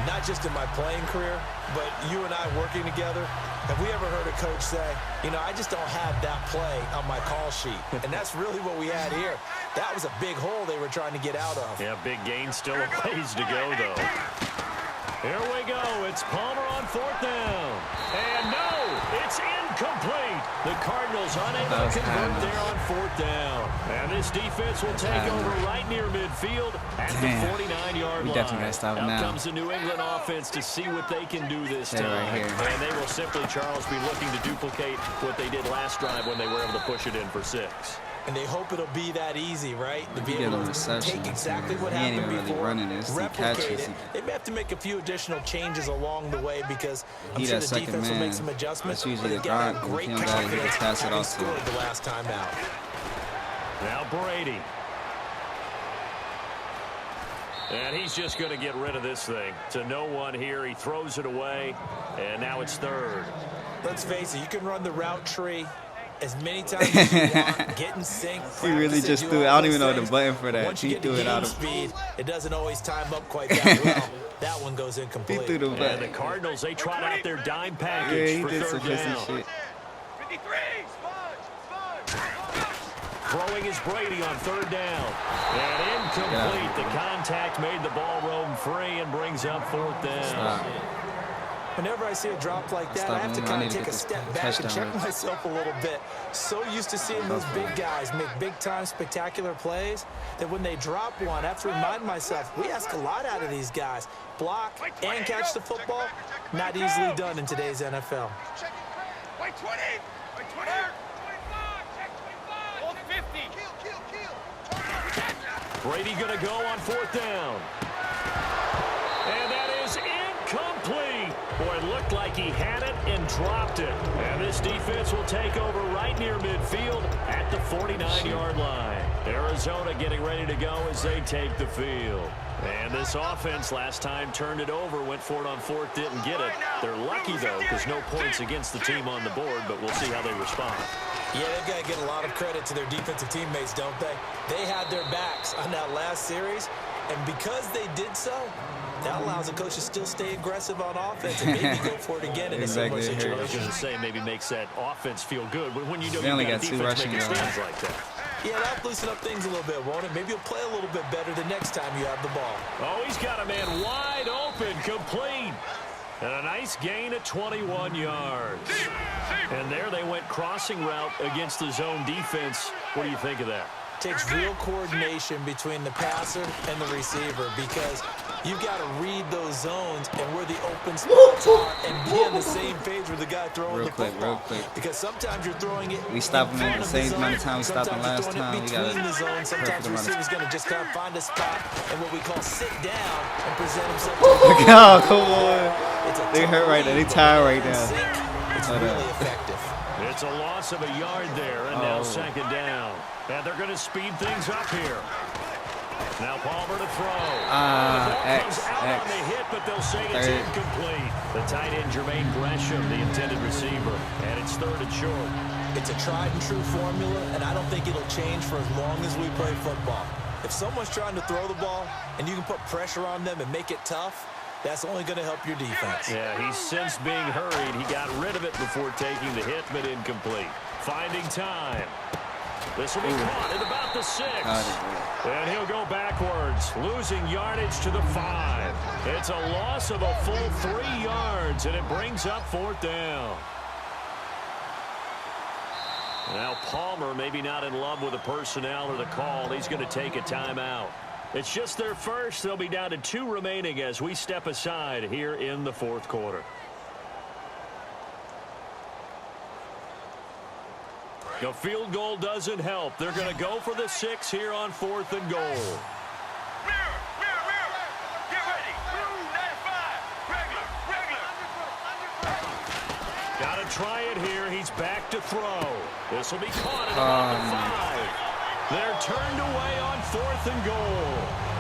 Speaker 3: not just in my playing career, but you and I working together, have we ever heard a coach say, you know, I just don't have that play on my call sheet. And that's really what we had here. That was a big hole they were trying to get out of.
Speaker 2: Yeah, big gain, still a ways to go, though. Here we go. It's Palmer on 4th down. And no, it's incomplete. The Cardinals unable to convert there on 4th down. And this defense will take over right near midfield at the 49-yard line.
Speaker 1: definitely gotta stop it
Speaker 2: Out
Speaker 1: now.
Speaker 2: comes the New England offense to see what they can do this
Speaker 1: Stay
Speaker 2: time.
Speaker 1: right here.
Speaker 2: And they will simply, Charles, be looking to duplicate what they did last drive when they were able to push it in for 6.
Speaker 3: And they hope it'll be that easy, right? To be able to take exactly what
Speaker 1: He ain't
Speaker 3: happened
Speaker 1: even really
Speaker 3: before,
Speaker 1: running this. He
Speaker 3: replicate
Speaker 1: catches.
Speaker 3: it. They may have to make a few additional changes along the way because I'm
Speaker 1: He
Speaker 3: sure
Speaker 1: that
Speaker 3: the
Speaker 1: second
Speaker 3: defense will
Speaker 1: man.
Speaker 3: make some adjustments.
Speaker 1: That's usually
Speaker 3: but
Speaker 1: the
Speaker 3: again,
Speaker 1: guard.
Speaker 3: great
Speaker 1: He don't got it. He
Speaker 3: confidence
Speaker 1: can pass it
Speaker 3: having
Speaker 1: off to him.
Speaker 3: scored the last time out.
Speaker 2: Now Brady. And he's just going to get rid of this thing. To no one here. He throws it away, and now it's third.
Speaker 3: Let's face it, you can run the route tree as many times as you want, get in sync.
Speaker 1: He really just threw it. I don't even know the button for that.
Speaker 3: Once you
Speaker 1: He
Speaker 3: get
Speaker 1: threw
Speaker 3: to
Speaker 1: it out
Speaker 3: game
Speaker 1: of
Speaker 3: speed, it doesn't always time up quite that well. That one goes
Speaker 1: He
Speaker 3: incomplete.
Speaker 1: threw the
Speaker 2: And
Speaker 1: button.
Speaker 2: the Cardinals, they trot out their dime
Speaker 1: Yeah,
Speaker 2: package
Speaker 1: he
Speaker 2: for
Speaker 1: did some
Speaker 2: third
Speaker 1: pussy
Speaker 2: down.
Speaker 1: shit.
Speaker 4: 53. Sponge.
Speaker 2: Throwing is Brady on third down. And incomplete. The contact made the ball roam free and brings up fourth down.
Speaker 1: Stop.
Speaker 3: Whenever I see a drop like that,
Speaker 1: Stop
Speaker 3: I have to
Speaker 1: moving. I
Speaker 3: kind
Speaker 1: need
Speaker 3: of
Speaker 1: to
Speaker 3: take
Speaker 1: get
Speaker 3: a
Speaker 1: this
Speaker 3: step back and
Speaker 1: touchdown
Speaker 3: check
Speaker 1: right.
Speaker 3: myself a little bit. So used to seeing those big guys make big-time spectacular plays that when they drop one, I have to remind myself, we ask a lot out of these guys. Block and catch the football, not easily done in today's NFL.
Speaker 4: Wait 20. Wait 20. 25. Check 25. Hold 50. Kill.
Speaker 2: Brady going to go on fourth down. And that is incomplete. Boy, it looked like he had it and dropped it. And this defense will take over right near midfield at the 49-yard line. Arizona getting ready to go as they take the field. And this offense last time turned it over, went for it on fourth, didn't get it. They're lucky, though, because no points against the team on the board, but we'll see how they respond.
Speaker 3: Yeah, they've got to get a lot of credit to their defensive teammates, don't they? They had their backs on that last series, and because they did so, that allows the coach to still stay aggressive on offense and maybe go for it again in
Speaker 1: Exactly.
Speaker 3: a similar
Speaker 2: I was
Speaker 3: situation.
Speaker 2: going to say maybe makes that offense feel good, but when you know
Speaker 1: They only
Speaker 2: you've
Speaker 1: got
Speaker 2: got a
Speaker 1: two
Speaker 2: defense
Speaker 1: rushing
Speaker 2: making
Speaker 1: yards.
Speaker 2: stands like that.
Speaker 3: Yeah, that'll loosen up things a little bit, won't it? Maybe you'll play a little bit better the next time you have the ball.
Speaker 2: Oh, he's got a man wide open, complete. And a nice gain at 21 yards. And there they went crossing route against the zone defense. What do you think of that?
Speaker 3: Takes real coordination between the passer and the receiver because you've got to read those zones and where the open spots are and be on the same page with the guy throwing the football.
Speaker 1: Real quick.
Speaker 3: Because sometimes you're throwing it.
Speaker 1: We stopped him at the same amount of time we stopped him
Speaker 3: Sometimes
Speaker 1: last
Speaker 3: you're throwing
Speaker 1: time.
Speaker 3: it
Speaker 1: We got
Speaker 3: between the zones.
Speaker 1: a
Speaker 3: Sometimes
Speaker 1: perfect
Speaker 3: the
Speaker 1: amount of
Speaker 3: receiver's going to just kind of find a spot and what we call sit down and present himself.
Speaker 1: Oh, come on.
Speaker 3: It's a
Speaker 1: They hurt right now. They tired right now.
Speaker 3: It's
Speaker 1: Hold
Speaker 3: really
Speaker 1: up.
Speaker 3: effective.
Speaker 2: It's a loss of a yard there, and now second down. And they're going to speed things up here. Now Palmer to throw. The ball comes out on the hit, but they'll say it's incomplete. The tight end, Jermaine Gresham, the intended receiver. And it's third and short.
Speaker 3: It's a tried and true formula, and I don't think it'll change for as long as we play football. If someone's trying to throw the ball and you can put pressure on them and make it tough, that's only going to help your defense.
Speaker 2: Yeah, he's since being hurried. He got rid of it before taking the hit, but incomplete. Finding time. This will be caught at about the 6. And he'll go backwards, losing yardage to the 5. It's a loss of a full 3 yards, and it brings up fourth down. Now Palmer maybe not in love with the personnel or the call. He's going to take a timeout. It's just their first. They'll be down to 2 remaining as we step aside here in the fourth quarter. The field goal doesn't help. They're going to go for the 6 here on fourth and goal.
Speaker 4: Mirror. Get ready. 95. Regular.
Speaker 2: Got to try it here. He's back to throw. This will be caught at about the 5. They're turned away on fourth and goal.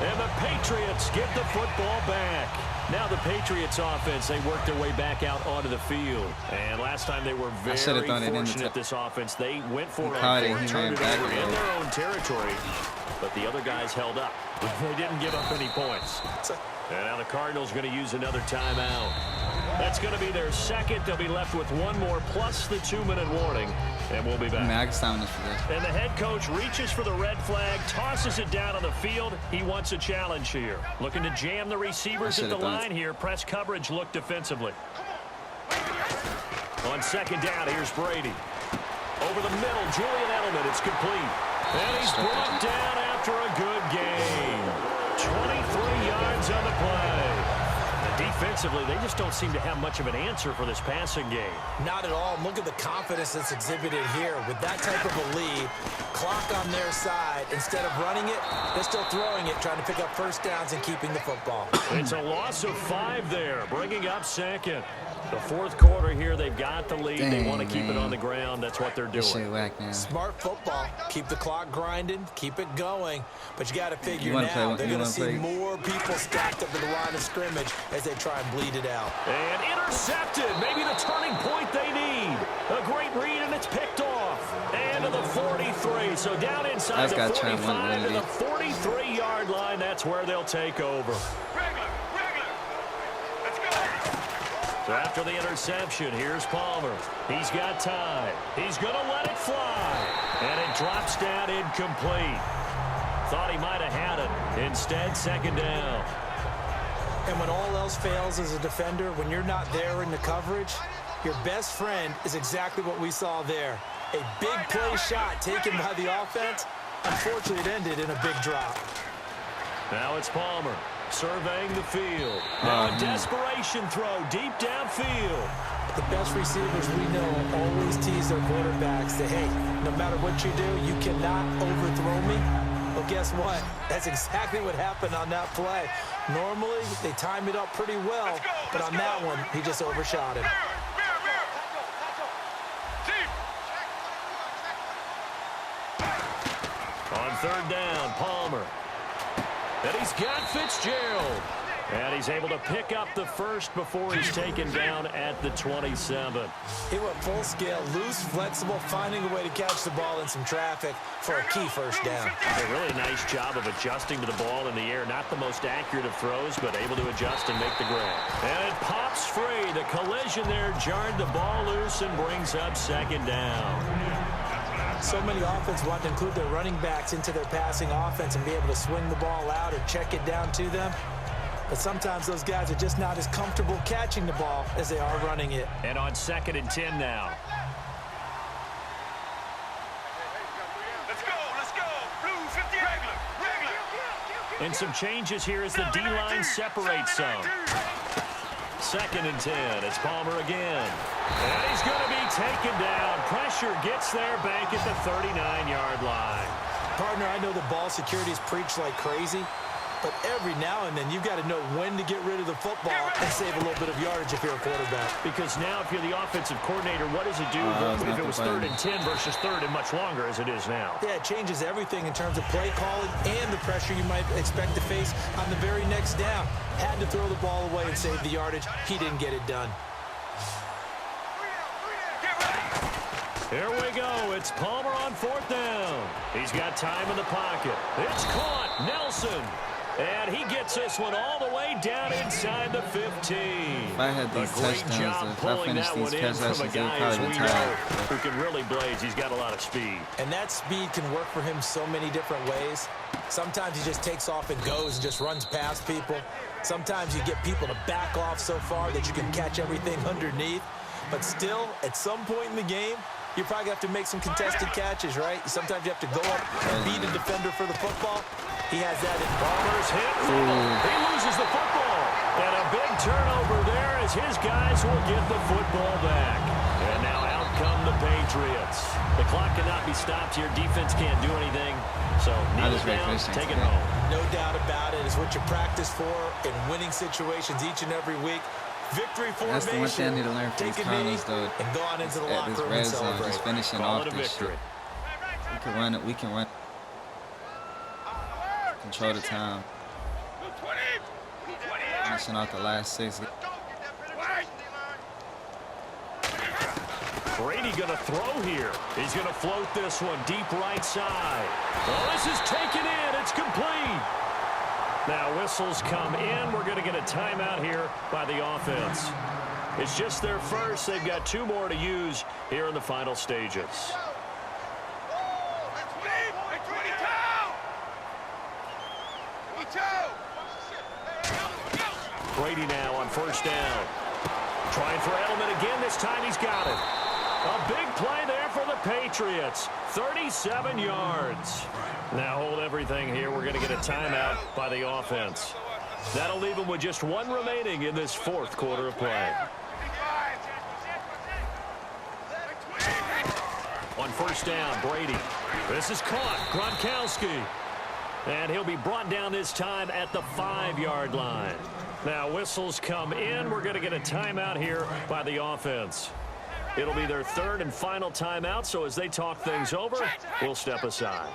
Speaker 2: And the Patriots get the football back. Now the Patriots offense, they worked their way back out onto the field. And last time they were very fortunate, this offense. They went for it on fourth, turned it over in their own territory. But the other guys held up. They didn't give up any points. And now the Cardinals going to use another timeout. That's going to be their second. They'll be left with 1 more plus the 2-minute warning. And we'll be back. And the head coach reaches for the red flag, tosses it down on the field. He wants a challenge here. Looking to jam the receivers at the line here. Press coverage look defensively. On second down, here's Brady. Over the middle, Julian Edelman. It's complete. And he's brought down after a good game. 23 yards on the play. The offensively, they just don't seem to have much of an answer for this passing game.
Speaker 3: Not at all. Look at the confidence that's exhibited here. With that type of a lead, clock on their side, instead of running it, they're still throwing it, trying to pick up first downs and keeping the football.
Speaker 2: It's a loss of 5 there, bringing up second. The fourth quarter here, they've got the lead. They want to keep it on the ground. That's what they're doing.
Speaker 1: Whack, man.
Speaker 3: Smart football. Keep the clock grinding. Keep it going. But you got to figure now they're going to see more people stacked up in the line of scrimmage as they try and bleed it out.
Speaker 2: And intercepted. Maybe the turning point they need. A great read, and it's picked off. And to the 43. So down inside the 45 to the 43-yard line. That's where they'll take over. So after the interception, here's Palmer. He's got time. He's going to let it fly. And it drops down incomplete. Thought he might have had it. Instead, second down.
Speaker 3: And when all else fails as a defender, when you're not there in the coverage, your best friend is exactly what we saw there. A big play shot taken by the offense. Unfortunately, it ended in a big drop.
Speaker 2: Now it's Palmer. Surveying the field. Now a desperation throw deep downfield.
Speaker 3: The best receivers we know always tease their quarterbacks that, hey, no matter what you do, you cannot overthrow me. Well, guess what? That's exactly what happened on that play. Normally, they time it up pretty well, but on that one, he just overshot it.
Speaker 2: On third down, Palmer. And he's got Fitzgerald. And he's able to pick up the first before he's taken down at the 27.
Speaker 3: He went full scale, loose, flexible, finding a way to catch the ball in some traffic for a key first down.
Speaker 2: A really nice job of adjusting to the ball in the air. Not the most accurate of throws, but able to adjust and make the grab. And it pops free. The collision there jarred the ball loose and brings up second down.
Speaker 3: So many offenses want to include their running backs into their passing offense and be able to swing the ball out or check it down to them. But sometimes those guys are just not as comfortable catching the ball as they are running it.
Speaker 2: And on 2nd and 10 now.
Speaker 4: Let's go. Blue 50 regular.
Speaker 2: And some changes here as the D-line separates some. 2nd and 10. It's Palmer again. And he's going to be taken down. Pressure gets there back at the 39-yard line.
Speaker 3: Partner, I know the ball security is preached like crazy, but every now and then you've got to know when to get rid of the football and save a little bit of yardage if you're a quarterback.
Speaker 2: Because now if you're the offensive coordinator, what does it do if it was 3rd and 10 versus 3rd and much longer as it is now?
Speaker 3: Yeah, it changes everything in terms of play calling and the pressure you might expect to face on the very next down. Had to throw the ball away and save the yardage. He didn't get it done.
Speaker 2: Here we go. It's Palmer on 4th down. He's got time in the pocket. It's caught. Nelson. And he gets this one all the way down inside the 15.
Speaker 1: If I had these
Speaker 2: great job
Speaker 1: touchdowns, if I
Speaker 2: pulling
Speaker 1: finished
Speaker 2: that
Speaker 1: these
Speaker 2: one in from a
Speaker 1: possessions,
Speaker 2: guy
Speaker 1: it would
Speaker 2: as
Speaker 1: probably
Speaker 2: we
Speaker 1: be
Speaker 2: know
Speaker 1: tied.
Speaker 2: who can really blaze. He's got a lot of speed.
Speaker 3: And that speed can work for him so many different ways. Sometimes he just takes off and goes and just runs past people. Sometimes you get people to back off so far that you can catch everything underneath. But still, at some point in the game, you probably have to make some contested catches, right? Sometimes you have to go up and beat a defender for the football. He has that in.
Speaker 2: Palmer's hit. He loses the football. And a big turnover there as his guys will get the football back. And now out come the Patriots. The clock cannot be stopped here. Defense can't do anything. So kneel it down, take it home.
Speaker 3: No doubt about it. It's what you practice for in winning situations each and every week. Victory formation.
Speaker 1: That's the one thing I need to learn from
Speaker 3: Take
Speaker 1: these
Speaker 3: a knee
Speaker 1: finals, though.
Speaker 3: and go on into the locker room and celebrate.
Speaker 1: Just finishing
Speaker 2: Call
Speaker 1: off
Speaker 2: it a
Speaker 1: this shit.
Speaker 2: victory.
Speaker 1: We can run it. We can run. Control the time. Finishing off the last 6.
Speaker 2: Brady going to throw here. He's going to float this one deep right side. Well, this is taken in. It's complete. Now whistles come in. We're going to get a timeout here by the offense. It's just their first. They've got 2 more to use here in the final stages. Brady now on 1st down. Trying for Edelman again. This time he's got it. A big play there for the Patriots. 37 yards. Now hold everything here. We're going to get a timeout by the offense. That'll leave him with just one remaining in this fourth quarter of play. On first down, Brady. This is caught. Gronkowski. And he'll be brought down this time at the 5-yard line. Now, whistles come in. We're going to get a timeout here by the offense. It'll be their third and final timeout, so as they talk things over, we'll step aside.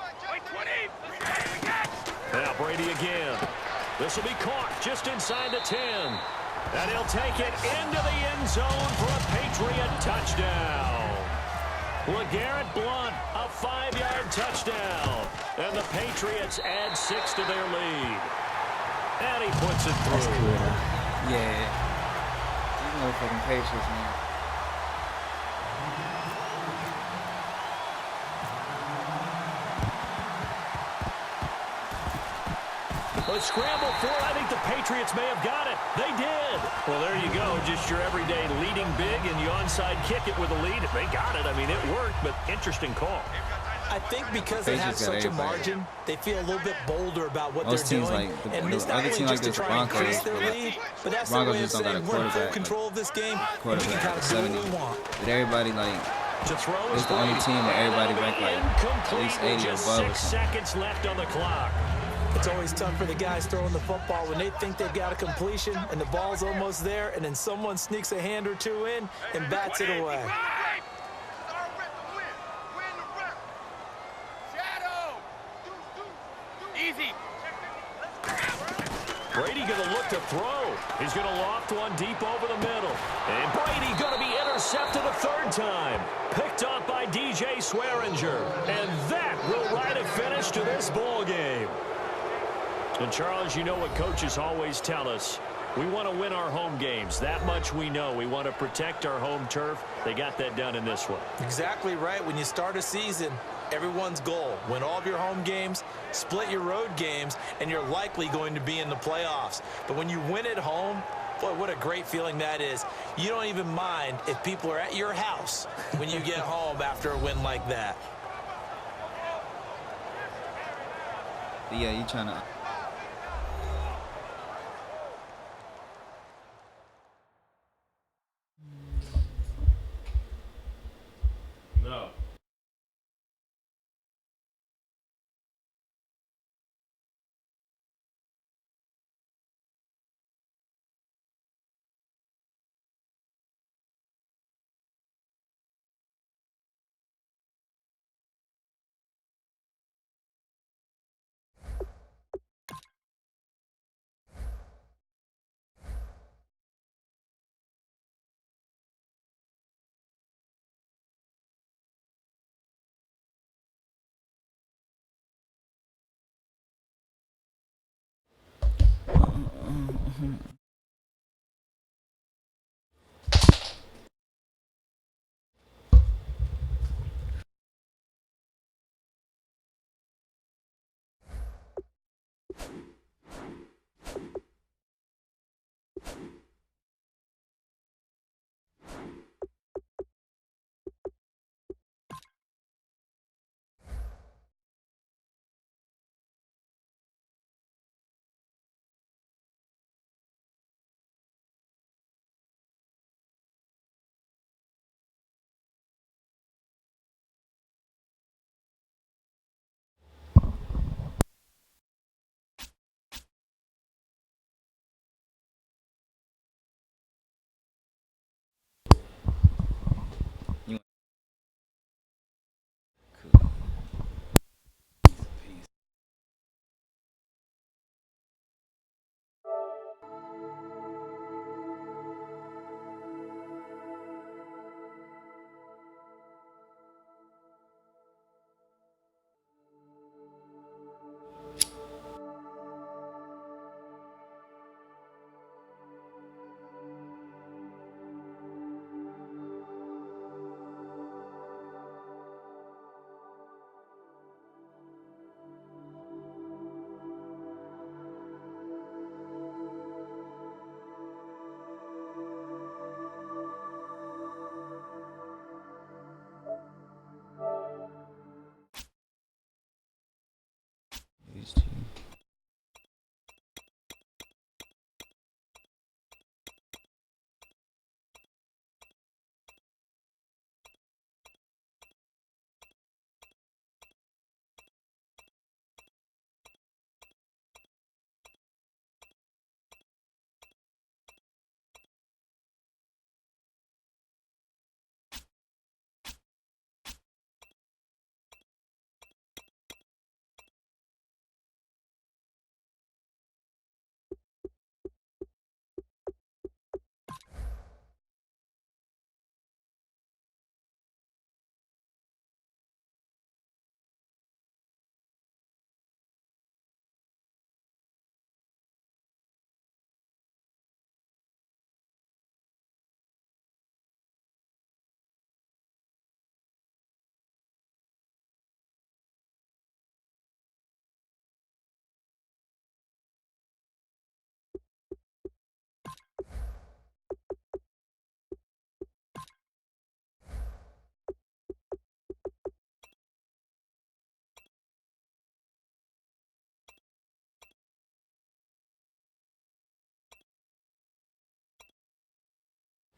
Speaker 2: Now, Brady again. This will be caught just inside the 10. And he'll take it into the end zone for a Patriot touchdown. LeGarrette Blount, a 5-yard touchdown. And the Patriots add 6 to their lead. And he puts it through.
Speaker 1: That's cool, though. Yeah. These motherfucking Patriots, man.
Speaker 2: A scramble for it. I think the Patriots may have got it. They did. Well, there you go. Just your everyday leading big, and you onside kick it with a lead. If they got it, I mean, it worked, but interesting call.
Speaker 3: I think because they have such a margin, they feel a little bit bolder about what they're doing.
Speaker 1: Like
Speaker 3: and it's not only just to try and increase their lead, but that's the way of saying we're in full control of this game, and we can kind of do what we want.
Speaker 1: But everybody, like, it's the only team that everybody ranked like at least 80 or above.
Speaker 2: 6 seconds left on the clock.
Speaker 3: It's always tough for the guys throwing the football when they think they've got a completion and the ball's almost there, and then someone sneaks a hand or two in and bats it away.
Speaker 4: Easy.
Speaker 2: Brady going to look to throw. He's going to loft one deep over the middle. And Brady going to be intercepted a third time. Picked up by DJ Swearinger. And that will write a finish to this ball game. And, Charles, you know what coaches always tell us. We want to win our home games. That much we know. We want to protect our home turf. They got that done in this one.
Speaker 3: Exactly right. When you start a season, everyone's goal, win all of your home games, split your road games, and you're likely going to be in the playoffs. But when you win at home, boy, what a great feeling that is. You don't even mind if people are at your house when you get home after a win like that.
Speaker 1: Yeah, you trying to...
Speaker 2: No.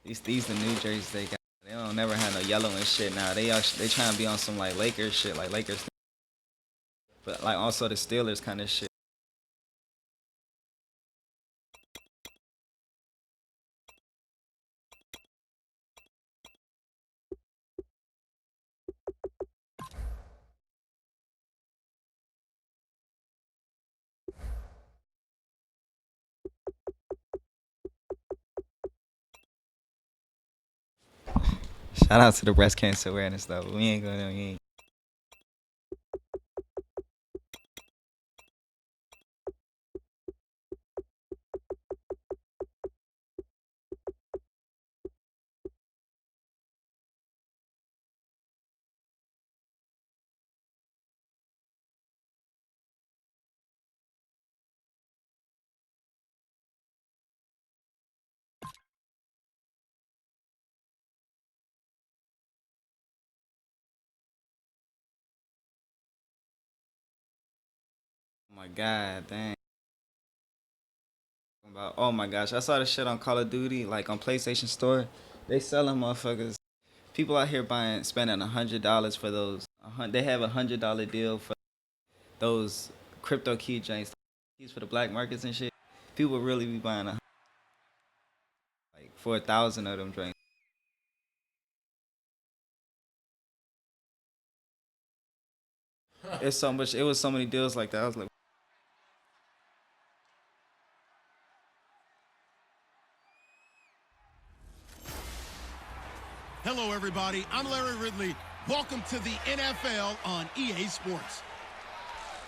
Speaker 1: These the new jerseys they got. They don't never have no yellow and shit now. They trying to be on some like Lakers shit, like Lakers. But like also the Steelers kind of shit. Shout out to the breast cancer awareness though. We ain't gonna. Oh my god, dang. Oh my gosh, I saw this shit on Call of Duty, like on PlayStation Store. They selling motherfuckers. People out here spending $100 for those. They have $100 deal for those crypto keychains, keys for the black markets and shit. People really be buying like 4,000 of them drinks. It's so much. It was so many deals like that. I was like.
Speaker 5: Hello, everybody. I'm Larry Ridley. Welcome to the NFL on EA Sports.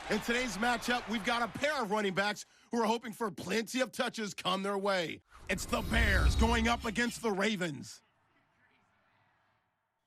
Speaker 5: In today's matchup, we've got a pair of running backs who are hoping for plenty of touches come their way. It's the Bears going up against the Ravens.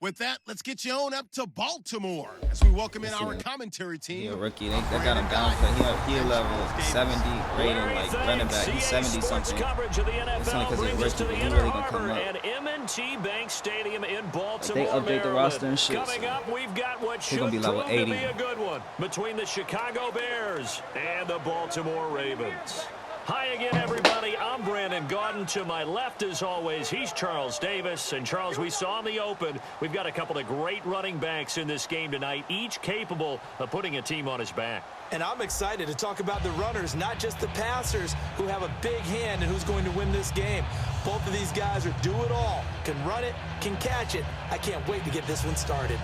Speaker 5: With that, let's get you on up to Baltimore as we welcome in our commentary team.
Speaker 1: He a rookie. They got him down for he a level 70 rating, like running back. He's 70 something. It's only because he's a rookie, but he really gonna come up.
Speaker 2: And M&T Bank Stadium in Baltimore,
Speaker 1: like they update the roster and shit.
Speaker 2: Coming up, we've got what should
Speaker 1: be level 80.
Speaker 2: be a good one between the Chicago Bears and the Baltimore Ravens. Hi again, everybody. I'm Brandon Gaudin. To my left, as always, he's Charles Davis. And, Charles, we saw in the open, we've got a couple of great running backs in this game tonight, each capable of putting a team on his back.
Speaker 3: And I'm excited to talk about the runners, not just the passers, who have a big hand in who's going to win this game. Both of these guys are do it all, can run it, can catch it. I can't wait to get this one started.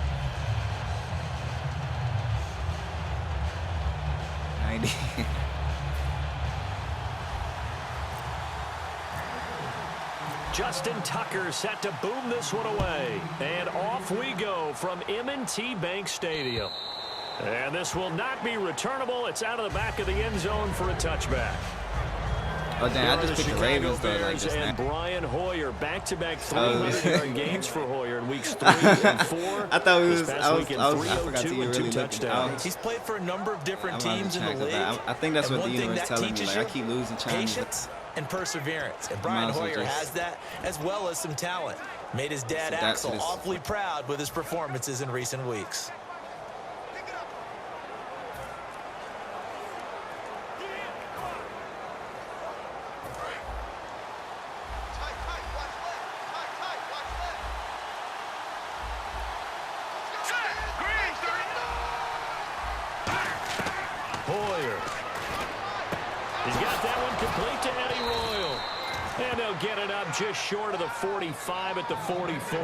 Speaker 1: 90.
Speaker 2: Justin Tucker set to boom this one away. And off we go from M&T Bank Stadium. And this will not be returnable. It's out of the back of the end zone for a touchback.
Speaker 1: Oh, damn, I just picked the Ravens, though. Like, just
Speaker 2: and Brian Hoyer, back-to-back 300-yard games for Hoyer in weeks 3 and 4.
Speaker 1: I thought I forgot to really look
Speaker 2: touchdowns.
Speaker 3: He's played for a number of different teams in the league.
Speaker 1: I think that's what the universe is telling me. Like, I keep losing
Speaker 3: patience and perseverance. And Brian Hoyer has that, as well as some talent. Made his dad Axel awfully proud with his performances in recent weeks.
Speaker 2: Hoyer. He's got that one complete to Eddie Royal. And they'll get it up just short of the 45 at the 44.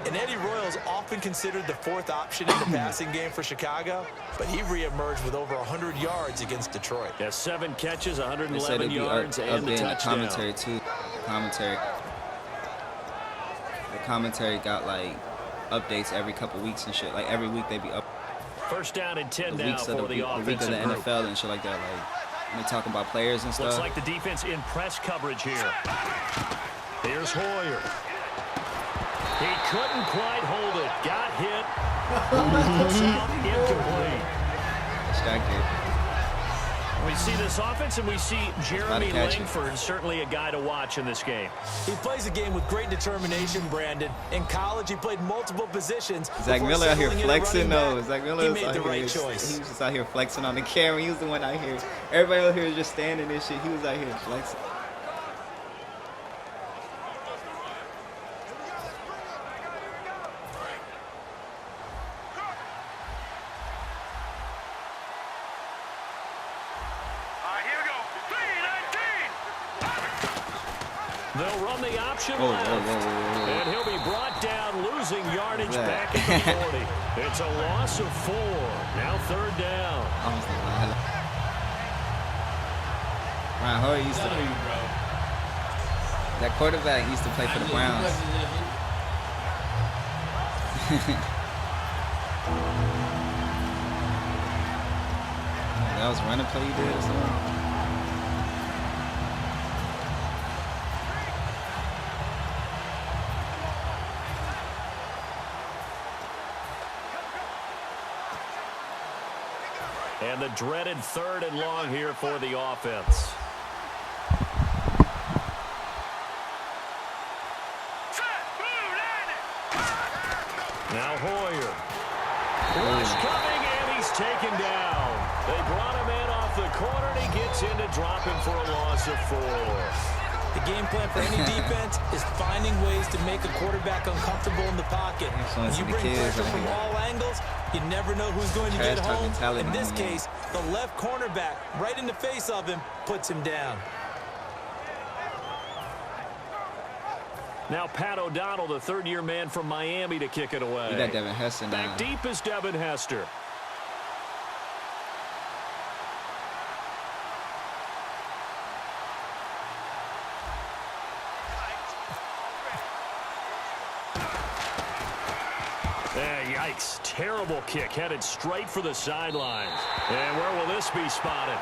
Speaker 3: And Eddie Royal's often considered the fourth option in the passing game for Chicago, but he reemerged with over 100 yards against Detroit.
Speaker 2: Yeah, 7 catches, 111 yards, and the touchdown.
Speaker 1: Commentary, too. The commentary got, like, updates every couple weeks and shit. Like, every week they be up.
Speaker 2: First down and 10 now for the
Speaker 1: week of the NFL and shit like that. Like, when they talk about players and stuff.
Speaker 2: Looks like the defense in press coverage here. Here's Hoyer. He couldn't quite hold it. Got hit. Incomplete.
Speaker 1: Distracted.
Speaker 2: We see this offense, and we see Jeremy Langford, certainly a guy to watch in this game.
Speaker 3: He plays a game with great determination, Brandon. In college, he played multiple positions.
Speaker 1: Zach Miller out here flexing, though. Zach Miller
Speaker 3: made the right choice.
Speaker 1: He was just out here flexing on the camera. He was the one out here. Everybody out here was just standing and shit. He was out here flexing.
Speaker 2: They'll run the option left. And he'll be brought down, losing yardage back at the 40. It's a loss of 4. Now 3rd down.
Speaker 1: Ryan Hoyer used to. That quarterback used to play for the Browns. That was running play you did or something?
Speaker 2: And the dreaded 3rd and long here for the offense. Now Hoyer. Rush coming, and he's taken down. They brought him in off the corner, and he gets in to drop him for a loss of 4.
Speaker 3: The game plan for any defense is finding ways to make a quarterback uncomfortable in the pocket. When you bring pressure from all angles, you never know who's going to get home. In this case, the left cornerback, right in the face of him, puts him down.
Speaker 2: Now Pat O'Donnell, the 3rd-year man from Miami, to kick it away.
Speaker 1: You got Devin Hester now.
Speaker 2: Back deep is Devin Hester. Yikes. Terrible kick headed straight for the sidelines. And where will this be spotted?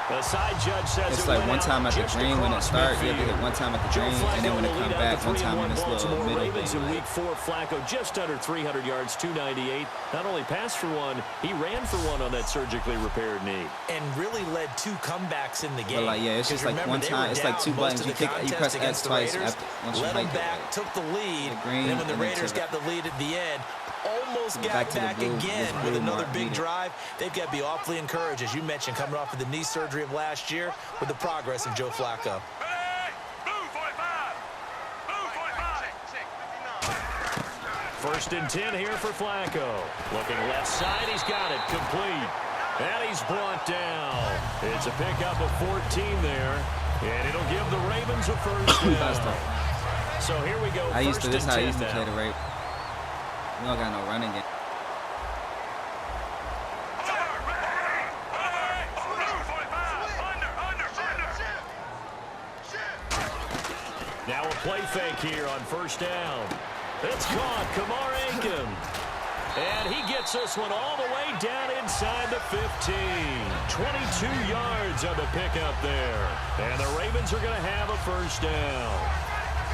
Speaker 2: The side judge says
Speaker 1: it's like one time at the green when it starts. You have to hit one time at the green, and then when it comes back, one time in this little middle
Speaker 2: Ravens
Speaker 1: thing.
Speaker 2: In week 4, Flacco just under 300 yards, 298. Not only passed for 1, he ran for 1 on that surgically repaired knee.
Speaker 3: And really led 2 comebacks in the game.
Speaker 1: But like, yeah, it's just like one time. It's like 2 buttons. You press X twice once you
Speaker 3: let them
Speaker 1: hike
Speaker 3: back,
Speaker 1: it.
Speaker 3: took the lead,
Speaker 1: The green,
Speaker 3: and then when the Raiders got the lead at the end, almost got back again with another big drive. They've got to be awfully encouraged, as you mentioned, coming off of the knee surgery of last year with the progress of Joe Flacco.
Speaker 2: First and 10 here for Flacco. Looking left side, he's got it, complete. And he's brought down. It's a pickup of 14 there, and it'll give the Ravens a first down. So here we go.
Speaker 1: This is how I used to play the Ravens. We don't got no running game.
Speaker 2: Now a play fake here on first down. It's caught, Kamar Aiken. And he gets this one all the way down inside the 15. 22 yards on the pickup there. And the Ravens are going to have a first down.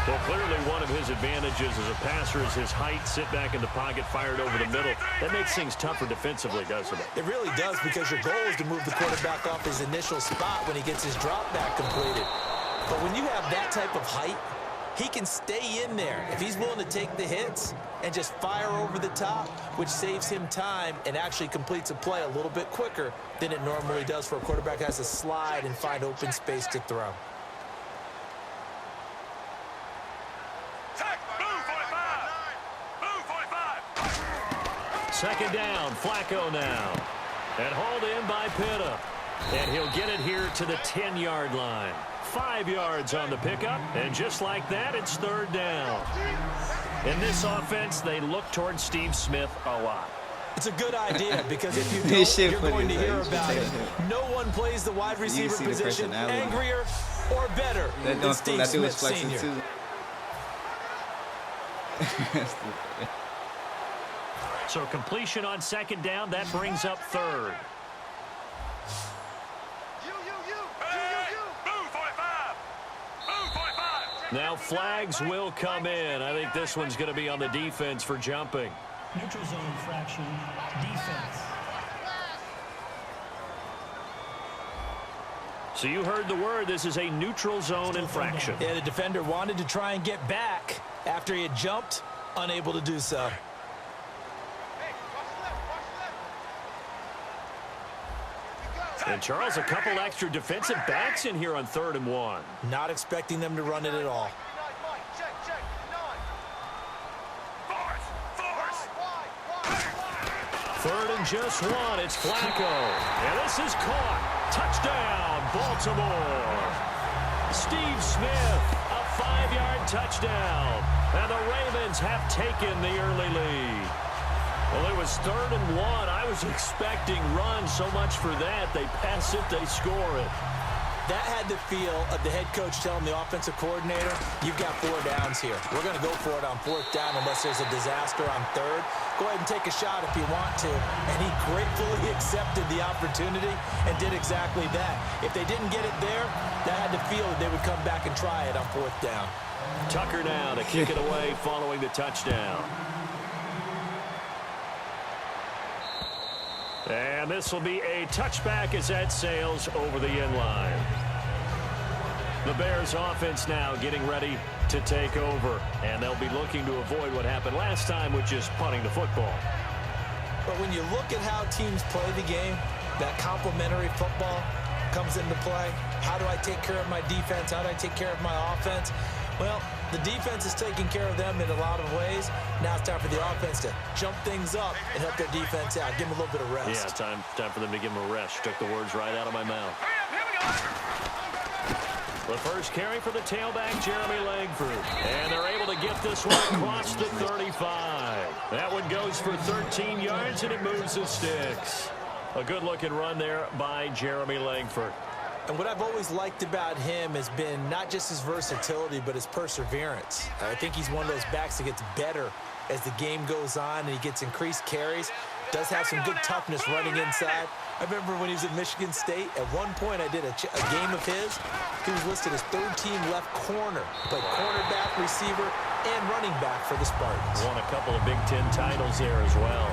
Speaker 2: Well, clearly one of his advantages as a passer is his height, sit back in the pocket, fired over the middle. That makes things tougher defensively, doesn't it?
Speaker 3: It really does, because your goal is to move the quarterback off his initial spot when he gets his drop back completed. But when you have that type of height, he can stay in there if he's willing to take the hits and just fire over the top, which saves him time and actually completes a play a little bit quicker than it normally does for a quarterback who has to slide and find open space to throw.
Speaker 2: Second down, Flacco now. And hauled in by Pitta. And he'll get it here to the 10-yard line. 5 yards on the pickup, and just like that, it's third down. In this offense, they look towards Steve Smith a lot.
Speaker 3: It's a good idea, because if you don't, you're going to hear about it. No one plays the wide receiver position angrier or better than Steve Smith Sr.
Speaker 2: So completion on second down, that brings up third. Now flags will come in. I think this one's going to be on the defense for jumping.
Speaker 6: Neutral zone infraction, defense.
Speaker 2: So you heard the word. This is a neutral zone infraction.
Speaker 3: Yeah, the defender wanted to try and get back after he had jumped, unable to do so.
Speaker 2: And Charles, a couple extra defensive backs in here on 3rd and 1.
Speaker 3: Not expecting them to run it at all.
Speaker 2: Third and just 1. It's Flacco. And this is caught. Touchdown, Baltimore. Steve Smith, a 5-yard touchdown. And the Ravens have taken the early lead. Well, it was 3rd and 1. I was expecting run, so much for that. They pass it, they score it.
Speaker 3: That had the feel of the head coach telling the offensive coordinator, you've got 4 downs here. We're going to go for it on 4th down unless there's a disaster on 3rd. Go ahead and take a shot if you want to. And he gratefully accepted the opportunity and did exactly that. If they didn't get it there, that had the feel that they would come back and try it on 4th down.
Speaker 2: Tucker now to kick it away following the touchdown. And this will be a touchback as that sails over the end line. The Bears offense now getting ready to take over. And they'll be looking to avoid what happened last time, which is punting the football.
Speaker 3: But when you look at how teams play the game, that complementary football comes into play. How do I take care of my defense? How do I take care of my offense? Well, the defense is taking care of them in a lot of ways. Now it's time for the offense to jump things up and help their defense out. Give them a little bit of rest.
Speaker 2: Yeah, time for them to give them a rest. Took the words right out of my mouth. The first carry for the tailback, Jeremy Langford. And they're able to get this one across the 35. That one goes for 13 yards, and it moves the sticks. A good-looking run there by Jeremy Langford.
Speaker 3: And what I've always liked about him has been not just his versatility, but his perseverance. I think he's one of those backs that gets better as the game goes on and he gets increased carries. Does have some good toughness running inside. I remember when he was at Michigan State, at one point I did a game of his. He was listed as 3rd-team left corner, played cornerback, receiver, and running back for the Spartans.
Speaker 2: Won a couple of Big Ten titles there as well.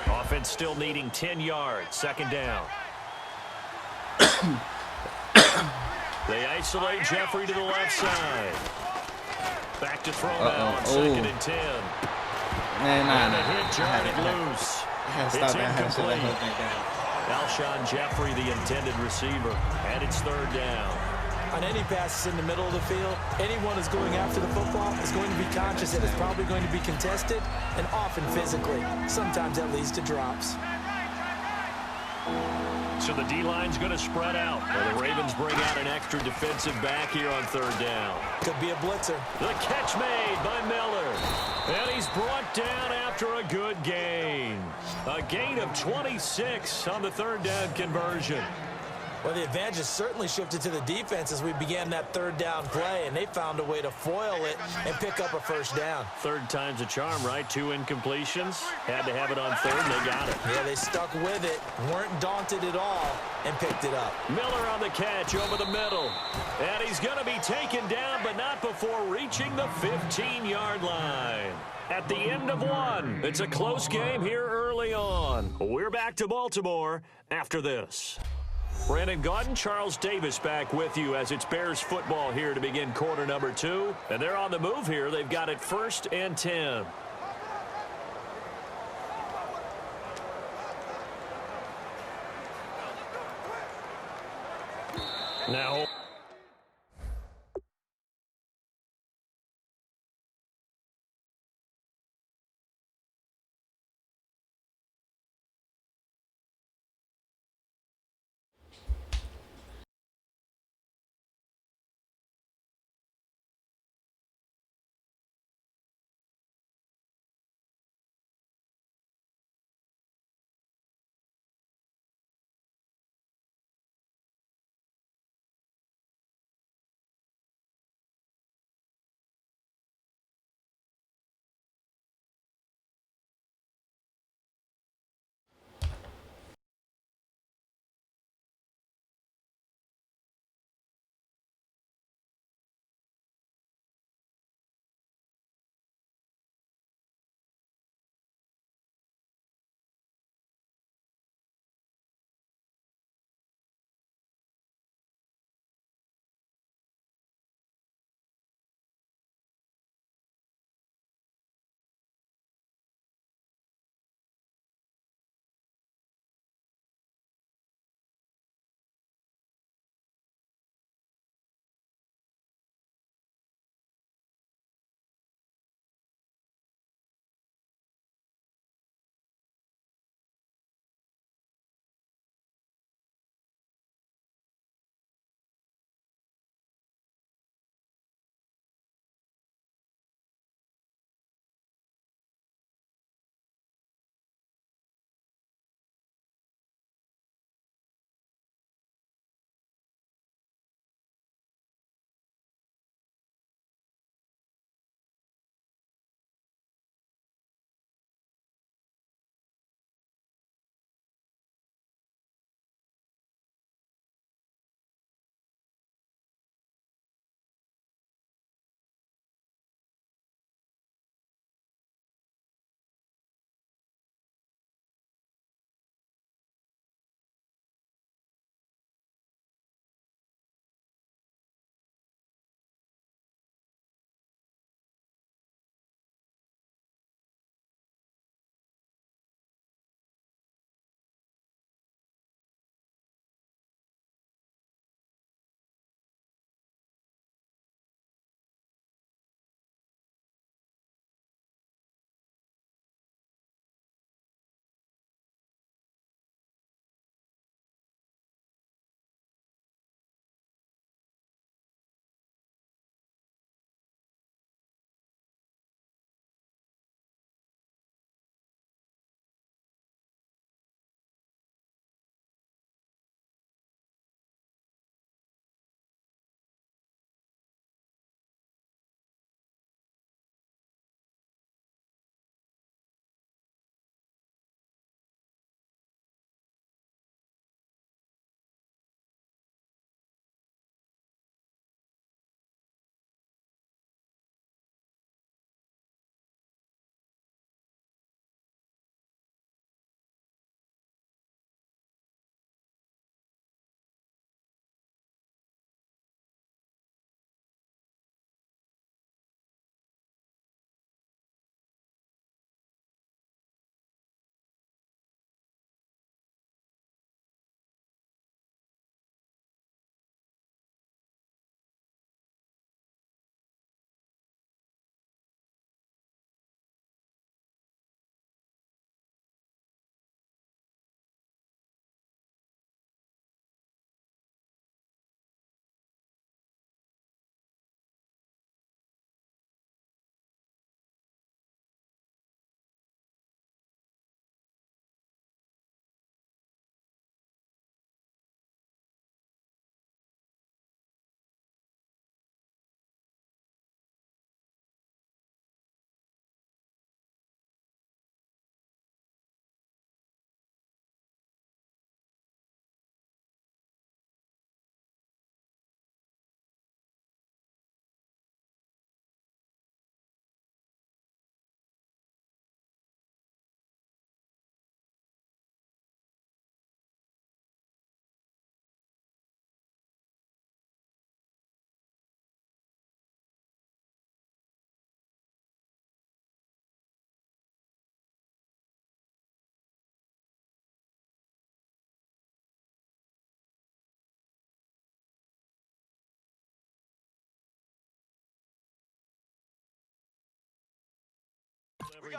Speaker 2: Offense still needing 10 yards. 2nd down. They isolate Jeffrey to the left side. Back to throw now on 2nd and 10.
Speaker 1: Man,
Speaker 2: And a hit jarred loose. It's incomplete. Alshon Jeffrey, the intended receiver, and it's 3rd down.
Speaker 3: On any passes in the middle of the field, anyone who's going after the football is going to be conscious that it's probably going to be contested and often physically. Sometimes that leads to drops.
Speaker 2: So the D-line's going to spread out. Well, the Ravens bring out an extra defensive back here on 3rd down.
Speaker 3: Could be a blitzer.
Speaker 2: The catch made by Miller. And he's brought down after a good gain. A gain of 26 on the 3rd down conversion.
Speaker 3: Well, the advantage has certainly shifted to the defense as we began that 3rd down play, and they found a way to foil it and pick up a 1st down.
Speaker 2: 3rd time's a charm, right? 2 incompletions. Had to have it on 3rd, and they got it.
Speaker 3: Yeah, they stuck with it, weren't daunted at all, and picked it up.
Speaker 2: Miller on the catch over the middle. And he's going to be taken down, but not before reaching the 15-yard line. At the end of 1, it's a close game here early on. We're back to Baltimore after this. Brandon Gaudin, Charles Davis back with you as it's Bears football here to begin quarter number 2. And they're on the move here. They've got it 1st and 10. Now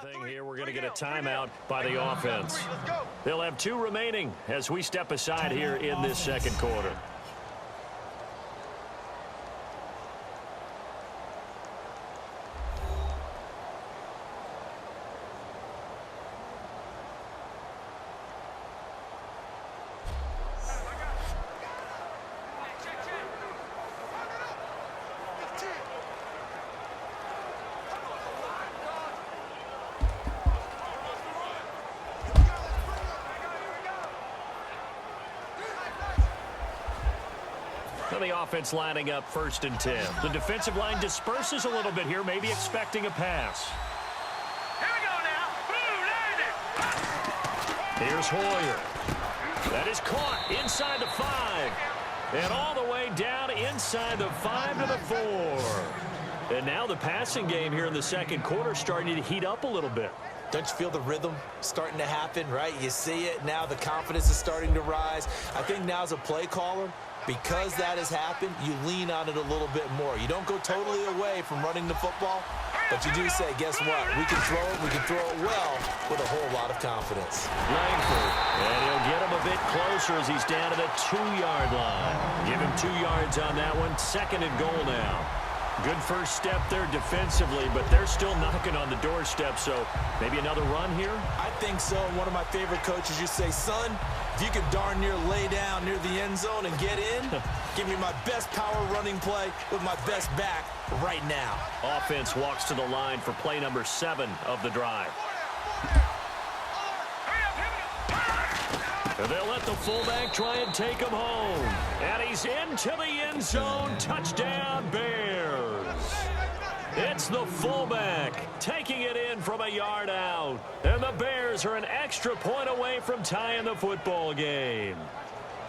Speaker 2: Thing here, we're going to get a timeout by the offense. They'll have 2 remaining as we step aside here in this second quarter. The offense lining up 1st and 10. The defensive line disperses a little bit here, maybe expecting a pass.
Speaker 4: Here we go now.
Speaker 2: Here's Hoyer. That is caught inside the 5. And all the way down inside the 5 to the 4. And now the passing game here in the second quarter starting to heat up a little bit.
Speaker 3: Don't you feel the rhythm starting to happen, right? You see it. Now the confidence is starting to rise. I think now as a play caller, because that has happened, you lean on it a little bit more. You don't go totally away from running the football, but you do say, guess what? We can throw it well with a whole lot of confidence.
Speaker 2: Langford, and he'll get him a bit closer as he's down to the 2-yard line. Give him 2 yards on that one. 2nd and goal now. Good first step there defensively, but they're still knocking on the doorstep, so maybe another run here?
Speaker 3: I think so. One of my favorite coaches, you say, son, if you can darn near lay down near the end zone and get in, give me my best power running play with my best back right now.
Speaker 2: Offense walks to the line for play number 7 of the drive. And they'll let the fullback try and take him home. And he's into the end zone. Touchdown, Bears. It's the fullback taking it in from a yard out. And the Bears are an extra point away from tying the football game.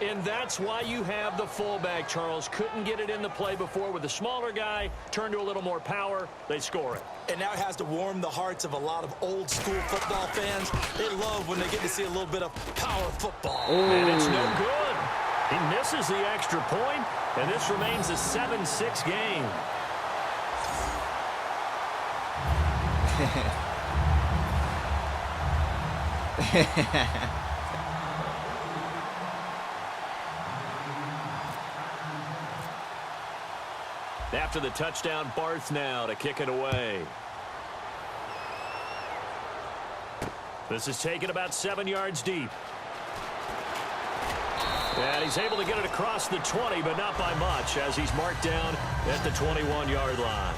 Speaker 2: And that's why you have the fullback, Charles. Couldn't get it in the play before with the smaller guy. Turned to a little more power. They score it.
Speaker 3: And now it has to warm the hearts of a lot of old school football fans. They love when they get to see a little bit of power football.
Speaker 2: And it's no good. He misses the extra point, and this remains a 7-6 game. After the touchdown, Barth now to kick it away. This is taken about 7 yards deep. And he's able to get it across the 20, but not by much, as he's marked down at the 21-yard line.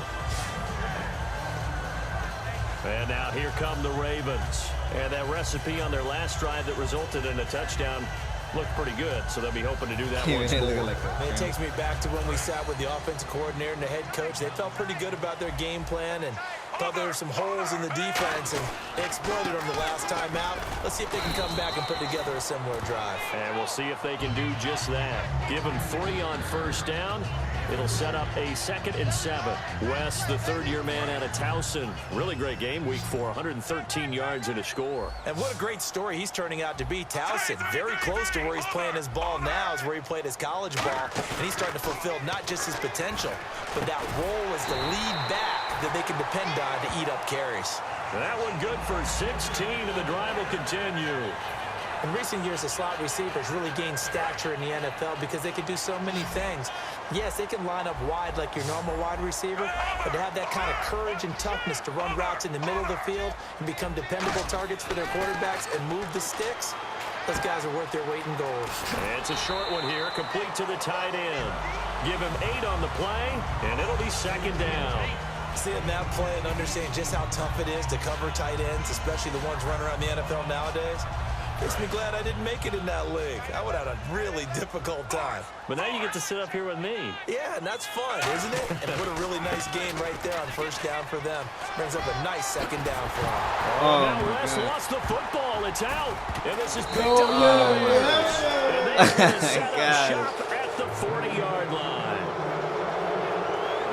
Speaker 2: And now here come the Ravens. And that recipe on their last drive that resulted in a touchdown looked pretty good, so they'll be hoping to do that once more.
Speaker 3: It takes me back to when we sat with the offensive coordinator and the head coach. They felt pretty good about their game plan and thought there were some holes in the defense, and they exploited them the last time out. Let's see if they can come back and put together a similar drive.
Speaker 2: And we'll see if they can do just that. Give them 3 on first down. It'll set up a 2nd and 7. Wes, the third-year man out of Towson. Really great game week for 113 yards and a score.
Speaker 3: And what a great story he's turning out to be. Towson, very close to where he's playing his ball now is where he played his college ball. And he's starting to fulfill not just his potential, but that role as the lead back that they can depend on to eat up carries.
Speaker 2: That one good for 16, and the drive will continue.
Speaker 3: In recent years, the slot receivers really gained stature in the NFL because they can do so many things. Yes, they can line up wide like your normal wide receiver, but to have that kind of courage and toughness to run routes in the middle of the field and become dependable targets for their quarterbacks and move the sticks, those guys are worth their weight in gold.
Speaker 2: It's a short one here, complete to the tight end. Give him 8 on the play, and it'll be 2nd down.
Speaker 3: Seeing that play and understanding just how tough it is to cover tight ends, especially the ones running around the NFL nowadays, makes me glad I didn't make it in that league. I would have had a really difficult time.
Speaker 2: But now you get to sit up here with me.
Speaker 3: Yeah, and that's fun, isn't it? And what a really nice game right there on first down for them. Brings up a nice 2nd down for them.
Speaker 2: Now Wes lost the football. It's out. And this is picked up by the Bears. And they're going to set up shop at the 40-yard line.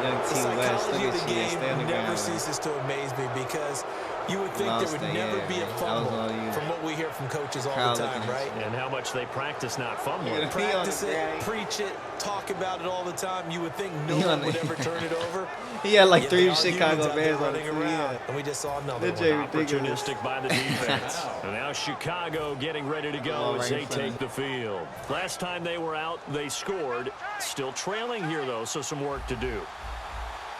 Speaker 1: Young
Speaker 3: The
Speaker 1: Team West,
Speaker 3: psychology
Speaker 1: look
Speaker 3: of
Speaker 1: at
Speaker 3: the
Speaker 1: you, stay on the
Speaker 3: game never
Speaker 1: ground.
Speaker 3: ceases to amaze me because you would think there would never be a fumble from what we hear from coaches all
Speaker 1: Crowd
Speaker 3: the time,
Speaker 1: looking at
Speaker 3: right?
Speaker 2: And how much they practice not fumbling.
Speaker 3: Practice it, preach it, talk about it all the time. You would think no one would ever turn it over.
Speaker 1: He had like
Speaker 3: Yet
Speaker 1: 3
Speaker 3: they are
Speaker 1: Chicago
Speaker 3: humans out there
Speaker 1: Bears on the
Speaker 3: running
Speaker 1: team.
Speaker 3: around.
Speaker 1: Yeah.
Speaker 3: And we just saw another
Speaker 1: That
Speaker 3: one.
Speaker 1: Jay ridiculous.
Speaker 2: Opportunistic by the defense. And now Chicago getting ready to go as they take the field. Last time they were out, they scored. Still trailing here, though, so some work to do.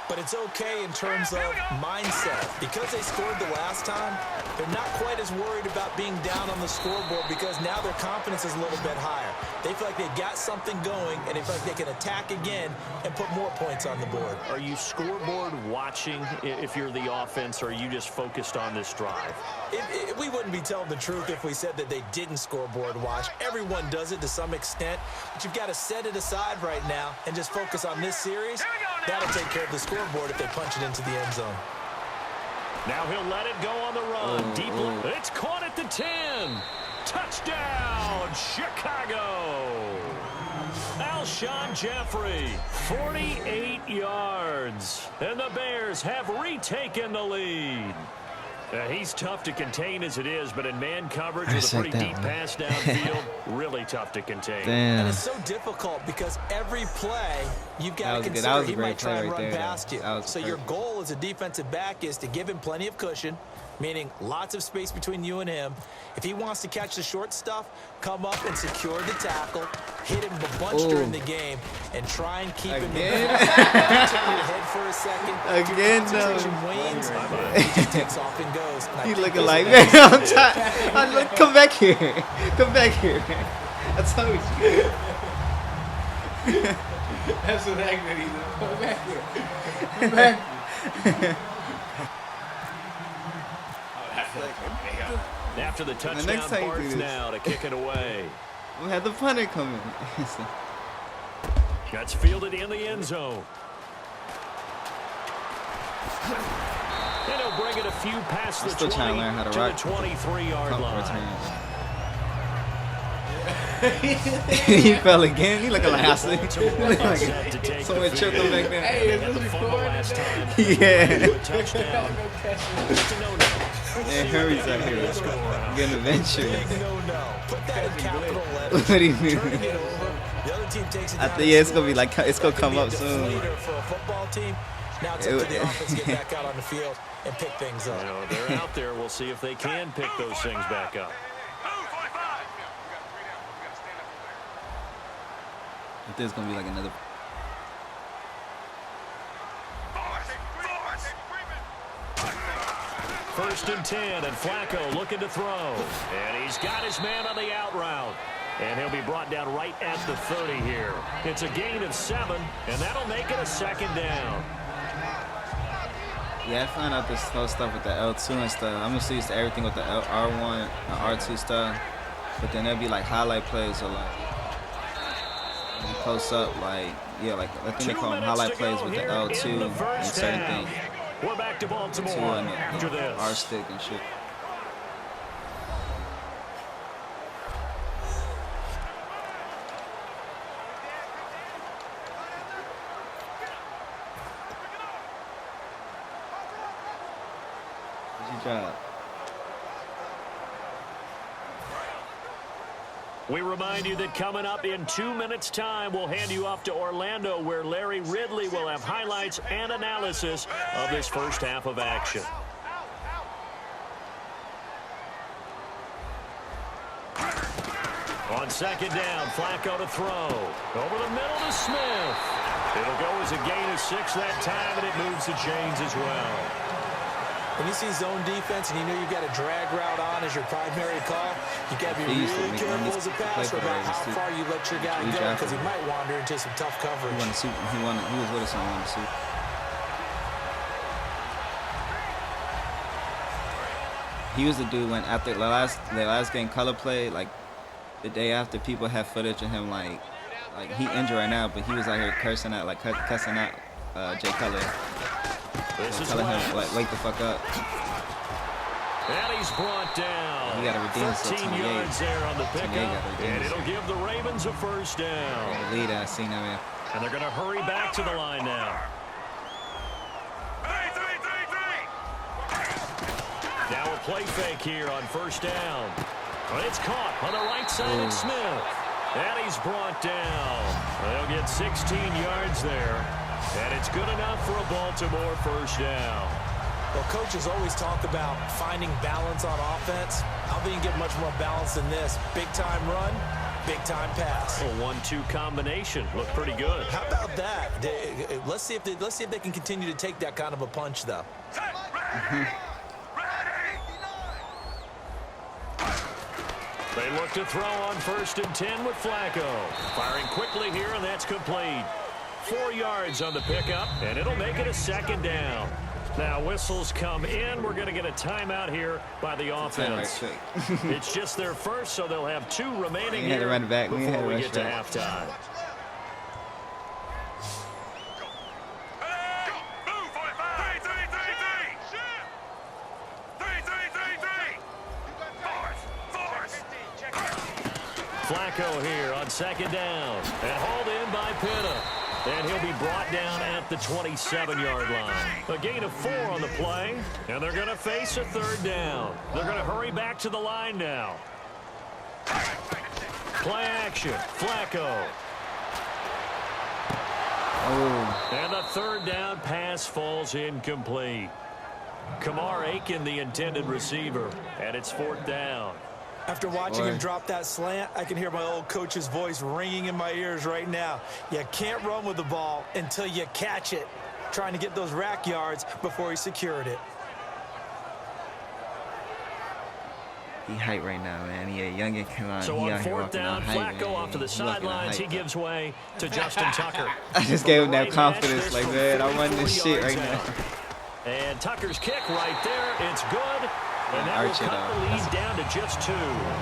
Speaker 3: But it's okay in terms of mindset. Because they scored the last time, they're not quite as worried about being down on the scoreboard because now their confidence is a little bit higher. They feel like they've got something going, and they feel like they can attack again and put more points on the board.
Speaker 2: Are you scoreboard watching if you're the offense, or are you just focused on this drive?
Speaker 3: We wouldn't be telling the truth if we said that they didn't scoreboard watch. Everyone does it to some extent, but you've got to set it aside right now and just focus on this series. That'll take care of the scoreboard if they punch it into the end zone.
Speaker 2: Now he'll let it go on the run. Deep. It's caught at the 10. Touchdown, Chicago. Alshon Jeffrey, 48 yards. And the Bears have retaken the lead. He's tough to contain as it is, but in man coverage with a pretty deep pass downfield, really tough to contain.
Speaker 1: Damn.
Speaker 3: And it's so difficult because every play you've got to consider he might try and run past you. So your goal as a defensive back is to give him plenty of cushion, meaning lots of space between you and him. If he wants to catch the short stuff, come up and secure the tackle, hit him a bunch during the game, and try and keep him in the turn your head for a second.
Speaker 1: Again, no.
Speaker 3: Wanes, he just takes off and goes. And
Speaker 1: He looking like, man, I'm tired. Come back here. Come back here. I told you.
Speaker 7: That's what happened. He's like, come back here. Come back.
Speaker 2: After the touchdown,
Speaker 1: next time you do
Speaker 2: Barnes
Speaker 1: this.
Speaker 2: now to kick it away.
Speaker 1: We had the punter coming.
Speaker 2: That's fielded in the end zone. And he'll bring it a few past the
Speaker 1: still
Speaker 2: 20
Speaker 1: trying to learn how to
Speaker 2: the
Speaker 1: rock
Speaker 2: 23-yard line.
Speaker 1: He fell again. He looking like I said.
Speaker 2: Baltimore set to take
Speaker 1: Someone
Speaker 2: the
Speaker 1: tripped
Speaker 2: field.
Speaker 1: him back there.
Speaker 7: Hey, is
Speaker 2: And
Speaker 7: this
Speaker 2: the fumble
Speaker 7: recording?
Speaker 2: last time.
Speaker 1: Yeah.
Speaker 2: To a touchdown. It's a no-no.
Speaker 1: And Hurry's out here getting adventurous.
Speaker 3: Big no-no. Put that in capital letters.
Speaker 1: What do you mean?
Speaker 3: Turning it over. The other team takes it
Speaker 1: I
Speaker 3: down
Speaker 1: think
Speaker 3: the
Speaker 1: it's gonna be
Speaker 3: field.
Speaker 1: like it's gonna come up
Speaker 3: Could be a
Speaker 1: soon.
Speaker 3: deflator for a football team. Now it's up to the offense to get back out on the field and pick things up.
Speaker 2: You know, they're out there. We'll see if they can pick those things back up.
Speaker 1: There's gonna be like another.
Speaker 2: First and 10, and Flacco looking to throw. And he's got his man on the out route. And he'll be brought down right at the 30 here. It's a gain of 7, and that'll make it a second down.
Speaker 1: Yeah, I found out this whole stuff with the L2 and stuff. I'm just used to everything with the R1 and R2 stuff. But then there'll be like highlight plays or like close up, like, yeah, like I think they call them highlight plays with the L2 and certain things.
Speaker 2: We're back to Baltimore
Speaker 1: And
Speaker 2: after this.
Speaker 1: R stick and shit. Good job.
Speaker 2: We remind you that coming up in 2 minutes' time, we'll hand you off to Orlando, where Larry Ridley will have highlights and analysis of this first half of action. On second down, Flacco to throw. Over the middle to Smith. It'll go as a gain of 6 that time, and it moves the chains as well.
Speaker 3: When you see zone defense and you know you've got a drag route on as your primary call, you got to be
Speaker 1: He used to
Speaker 3: really
Speaker 1: make money
Speaker 3: careful as a
Speaker 1: to play
Speaker 3: passer
Speaker 1: for the
Speaker 3: about
Speaker 1: Ravens,
Speaker 3: how
Speaker 1: too.
Speaker 3: far you let your guy
Speaker 1: We
Speaker 3: go
Speaker 1: drafted
Speaker 3: because he
Speaker 1: him.
Speaker 3: might wander into some tough coverage.
Speaker 1: He was with us on one suit. He was the dude when after the last game color play, like the day after, people have footage of him like he injured right now, but he was out here cussing out Jay Cutler.
Speaker 2: This is
Speaker 1: Telling him
Speaker 2: West.
Speaker 1: like wake the fuck up.
Speaker 2: And he's brought down.
Speaker 1: He got to redeem himself
Speaker 2: 13
Speaker 1: 28.
Speaker 2: yards there on the
Speaker 1: 28
Speaker 2: pickup.
Speaker 1: got to redeem
Speaker 2: And it'll
Speaker 1: himself.
Speaker 2: give the Ravens a first down.
Speaker 1: The lead I seen him in.
Speaker 2: And they're going to hurry back to the line now. Now a play fake here on first down. It's caught on the right side of Smith. And he's brought down. They'll get 16 yards there. And it's good enough for a Baltimore first down.
Speaker 3: Well, coaches always talk about finding balance on offense. I don't think you can get much more balance than this. Big-time run, big-time pass.
Speaker 2: A 1-2 combination. Looked pretty good.
Speaker 3: How about that? Let's see if they can continue to take that kind of a punch, though.
Speaker 2: They look to throw on 1st and 10 with Flacco. Firing quickly here, and that's complete. 4 yards on the pickup, and it'll make it a 2nd down. Now whistles come in. We're going to get a timeout here by the offense. It's just their first, so they'll have 2 remaining here before we get to halftime. Flacco here on 2nd down, and hauled in by Pitta. And he'll be brought down at the 27-yard line. A gain of 4 on the play, and they're going to face a 3rd down. They're going to hurry back to the line now. Play action, Flacco. And the 3rd down pass falls incomplete. Kamar Aiken, the intended receiver, and it's 4th down.
Speaker 3: After watching him drop that slant, I can hear my old coach's voice ringing in my ears right now. You can't run with the ball until you catch it. Trying to get those rack yards before he secured it.
Speaker 1: He hype right now, man. He a youngin', come on.
Speaker 2: So on 4th down, Flacco off to the sidelines. He gives way to Justin Tucker.
Speaker 1: I just gave him that confidence, like, man, I run this shit right now.
Speaker 2: And Tucker's kick right there. It's good. And that will cut the lead down to just 2.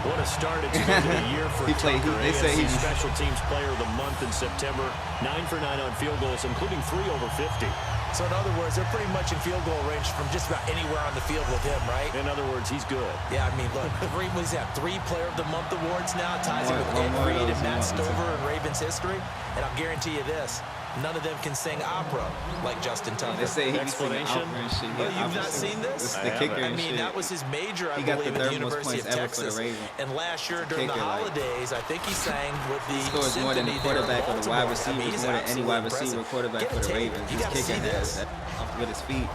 Speaker 2: What a start it's been to the year for Tucker.
Speaker 1: They say he's
Speaker 2: Special Teams Player of the Month in September. 9 for 9 on field goals, including 3 over 50.
Speaker 3: So in other words, they're pretty much in field goal range from just about anywhere on the field with him, right?
Speaker 2: In other words, he's good.
Speaker 3: Yeah, I mean, look, he's had 3 Player of the Month awards now. Ties it with Ed Reed and Matt Stover in Ravens history. And I'll guarantee you this. None of them can sing opera like Justin Tucker.
Speaker 1: They say he can sing opera and shit.
Speaker 3: Oh, you've not seen this?
Speaker 1: The kicker and
Speaker 3: I mean, that was his major, I believe, at the University of Texas. And last year during the holidays, I think he sang with the
Speaker 1: scores more than the quarterback or the wide receiver. More than any wide receiver quarterback for the Ravens. His kicker has that with his feet.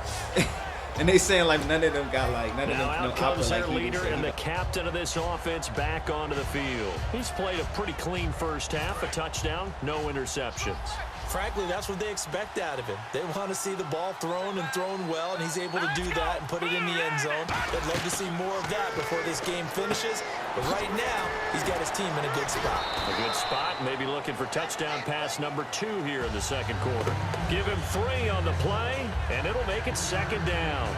Speaker 1: And they saying like none of them got like none of them.
Speaker 2: Now out comes their leader and the captain of this offense back onto the field. He's played a pretty clean first half, a touchdown, no interceptions.
Speaker 3: Frankly, that's what they expect out of him. They want to see the ball thrown and thrown well, and he's able to do that and put it in the end zone. They'd love to see more of that before this game finishes. But right now, he's got his team in a good spot.
Speaker 2: A good spot, maybe looking for touchdown pass number 2 here in the 2nd quarter. Give him 3 on the play, and it'll make it 2nd down.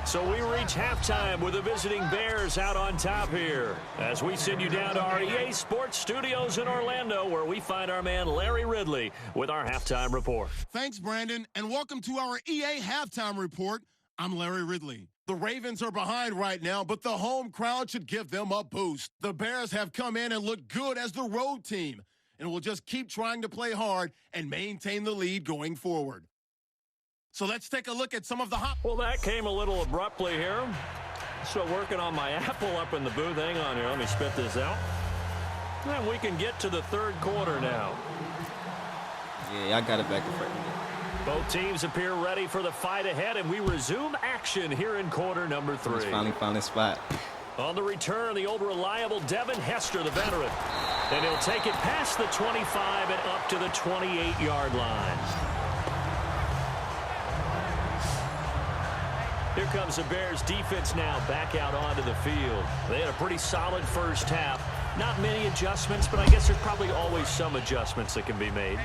Speaker 2: So we reach halftime with the visiting Bears out on top here as we send you down to our EA Sports Studios in Orlando, where we find our man Larry Ridley with our halftime report.
Speaker 5: Thanks, Brandon, and welcome to our EA Halftime Report. I'm Larry Ridley. The Ravens are behind right now, but the home crowd should give them a boost. The Bears have come in and looked good as the road team, and will just keep trying to play hard and maintain the lead going forward. So let's take a look at some of the hot...
Speaker 2: Well, that came a little abruptly here. So working on my Apple up in the booth. Hang on here. Let me spit this out. And we can get to the 3rd quarter now.
Speaker 1: Yeah, I got it back in front.
Speaker 2: Both teams appear ready for the fight ahead, and we resume action here in quarter number 3.
Speaker 1: He's finally found his spot.
Speaker 2: On the return, the old reliable Devin Hester, the veteran. And he'll take it past the 25 and up to the 28-yard line. Here comes the Bears defense now back out onto the field. They had a pretty solid first half. Not many adjustments, but I guess there's probably always some adjustments that can be made.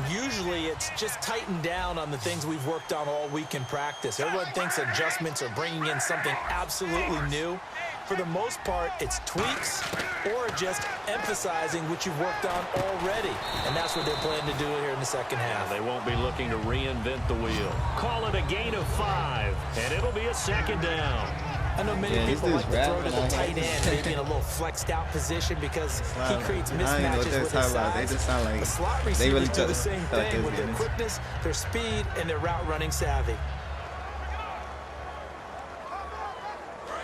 Speaker 3: Usually it's just tightened down on the things we've worked on all week in practice. Everyone thinks adjustments are bringing in something absolutely new. For the most part, it's tweaks or just emphasizing what you've worked on already. And that's what they're planning to do here in the second half.
Speaker 2: They won't be looking to reinvent the wheel. Call it a gain of 5, and it'll be a 2nd down.
Speaker 3: I know many
Speaker 1: Yeah, this
Speaker 3: people
Speaker 1: dude's
Speaker 3: like to throw to
Speaker 1: rapping
Speaker 3: the
Speaker 1: out
Speaker 3: tight
Speaker 1: here.
Speaker 3: end, maybe in a little flexed out position because he creates
Speaker 1: I don't even know what
Speaker 3: mismatches
Speaker 1: they're
Speaker 3: with his
Speaker 1: talking about. They
Speaker 3: size.
Speaker 1: just sound like
Speaker 3: The slot
Speaker 1: they
Speaker 3: receivers
Speaker 1: really
Speaker 3: do the same
Speaker 1: felt like
Speaker 3: thing
Speaker 1: they
Speaker 3: with
Speaker 1: was
Speaker 3: their
Speaker 1: getting
Speaker 3: quickness, their speed, and their route running savvy.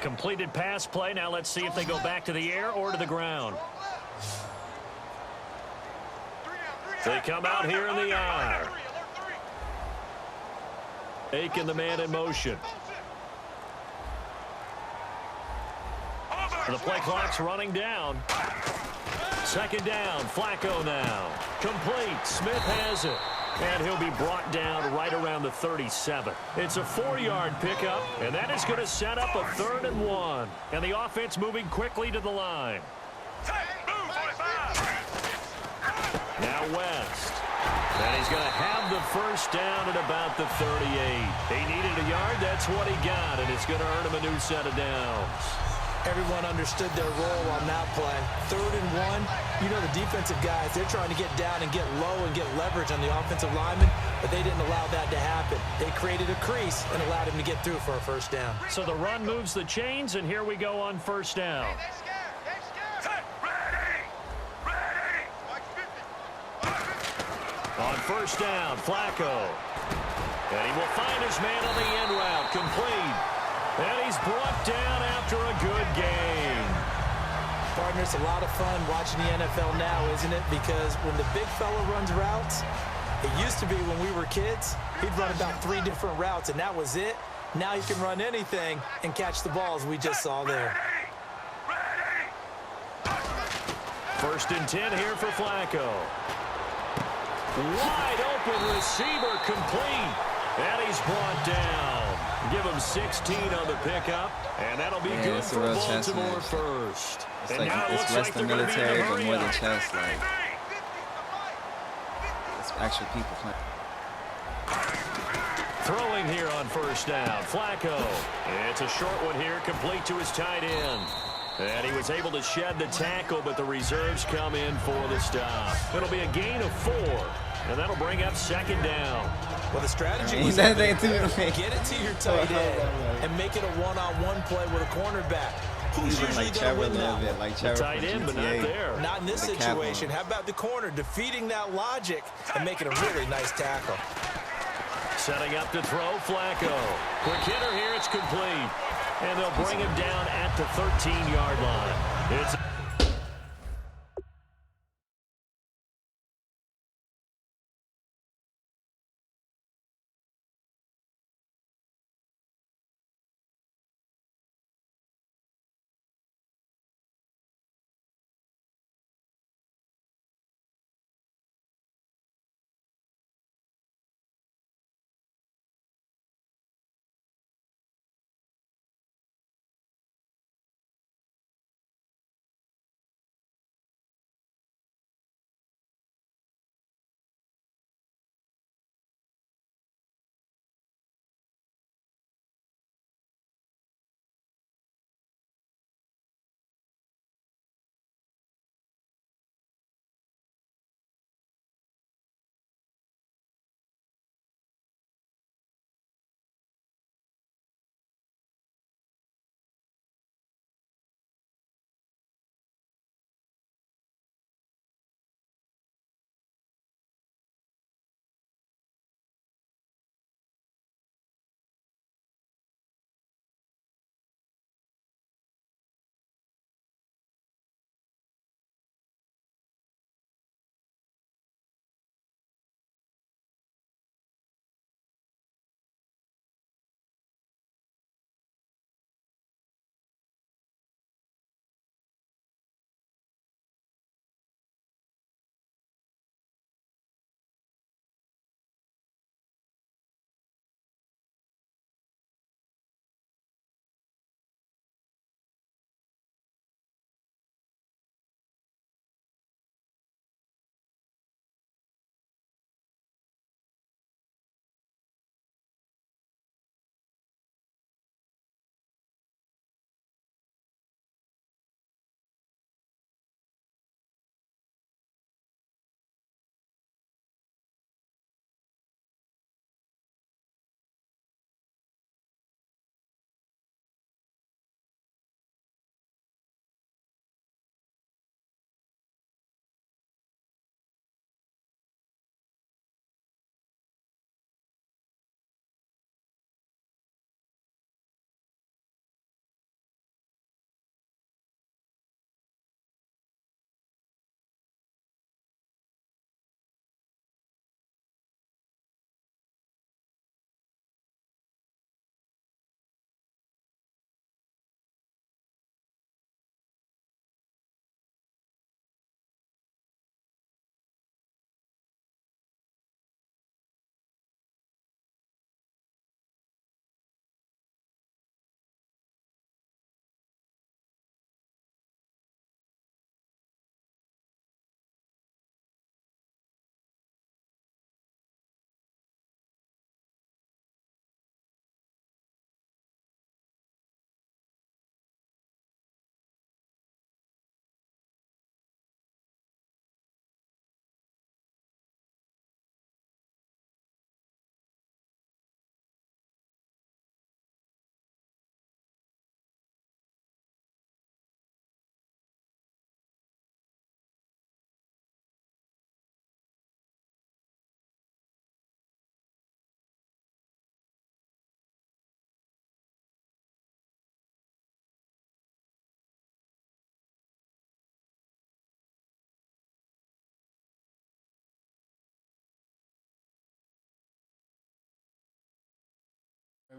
Speaker 2: Completed pass play. Now let's see if they go back to the air or to the ground. They come out here in the eye. Aiken the man in motion. The play clock's running down. Second down, Flacco now. Complete, Smith has it. And he'll be brought down right around the 37. It's a 4-yard pickup, and that is going to set up a 3rd and 1. And the offense moving quickly to the line. Now West. And he's going to have the first down at about the 38. He needed a yard. That's what he got, and it's going to earn him a new set of downs.
Speaker 3: Everyone understood their role on that play. 3rd and 1. You know the defensive guys, they're trying to get down and get low and get leverage on the offensive lineman, but they didn't allow that to happen. They created a crease and allowed him to get through for a first down.
Speaker 2: So the run moves the chains, and here we go on first down. On first down, Flacco. And he will find his man on the end route, complete. And he's brought down after a good game.
Speaker 3: Partner, it's a lot of fun watching the NFL now, isn't it? Because when the big fella runs routes, it used to be when we were kids, he'd run about 3 different routes, and that was it. Now you can run anything and catch the balls we just saw there.
Speaker 2: First and 10 here for Flacco. Wide open receiver, complete. And he's brought down. Give him 16 on the pickup, and that'll be good
Speaker 1: it's a
Speaker 2: for
Speaker 1: real chess
Speaker 2: Baltimore
Speaker 1: match.
Speaker 2: first.
Speaker 1: It's
Speaker 2: And
Speaker 1: like
Speaker 2: now it
Speaker 1: it's
Speaker 2: looks
Speaker 1: less
Speaker 2: like
Speaker 1: than
Speaker 2: they're going to be in
Speaker 1: military,
Speaker 2: a
Speaker 1: but
Speaker 2: hurry
Speaker 1: more than
Speaker 2: up.
Speaker 1: chess. Like it's actual people playing.
Speaker 2: Throwing here on first down, Flacco. It's a short one here, complete to his tight end. And he was able to shed the tackle, but the reserves come in for the stop. It'll be a gain of 4, and that'll bring up second down.
Speaker 3: Well, the strategy
Speaker 1: Ain't
Speaker 3: was
Speaker 1: that
Speaker 3: evident
Speaker 1: they do
Speaker 3: there.
Speaker 1: to me?
Speaker 3: Get it to your tight end and make it a one-on-one play with a cornerback. Who's
Speaker 1: Even
Speaker 3: usually
Speaker 1: like
Speaker 3: going to
Speaker 1: Trevor a
Speaker 3: win
Speaker 1: little
Speaker 3: that
Speaker 1: bit,
Speaker 3: one?
Speaker 1: like
Speaker 2: The
Speaker 1: Trevor
Speaker 2: tight
Speaker 1: from
Speaker 2: end, but not
Speaker 1: GTA.
Speaker 2: there.
Speaker 3: Not in this
Speaker 1: The
Speaker 3: situation.
Speaker 1: Capone.
Speaker 3: How about the corner defeating that logic and making a really nice tackle?
Speaker 2: Setting up to throw, Flacco. Quick hitter here, it's complete. And they'll bring him down at the 13-yard line. It's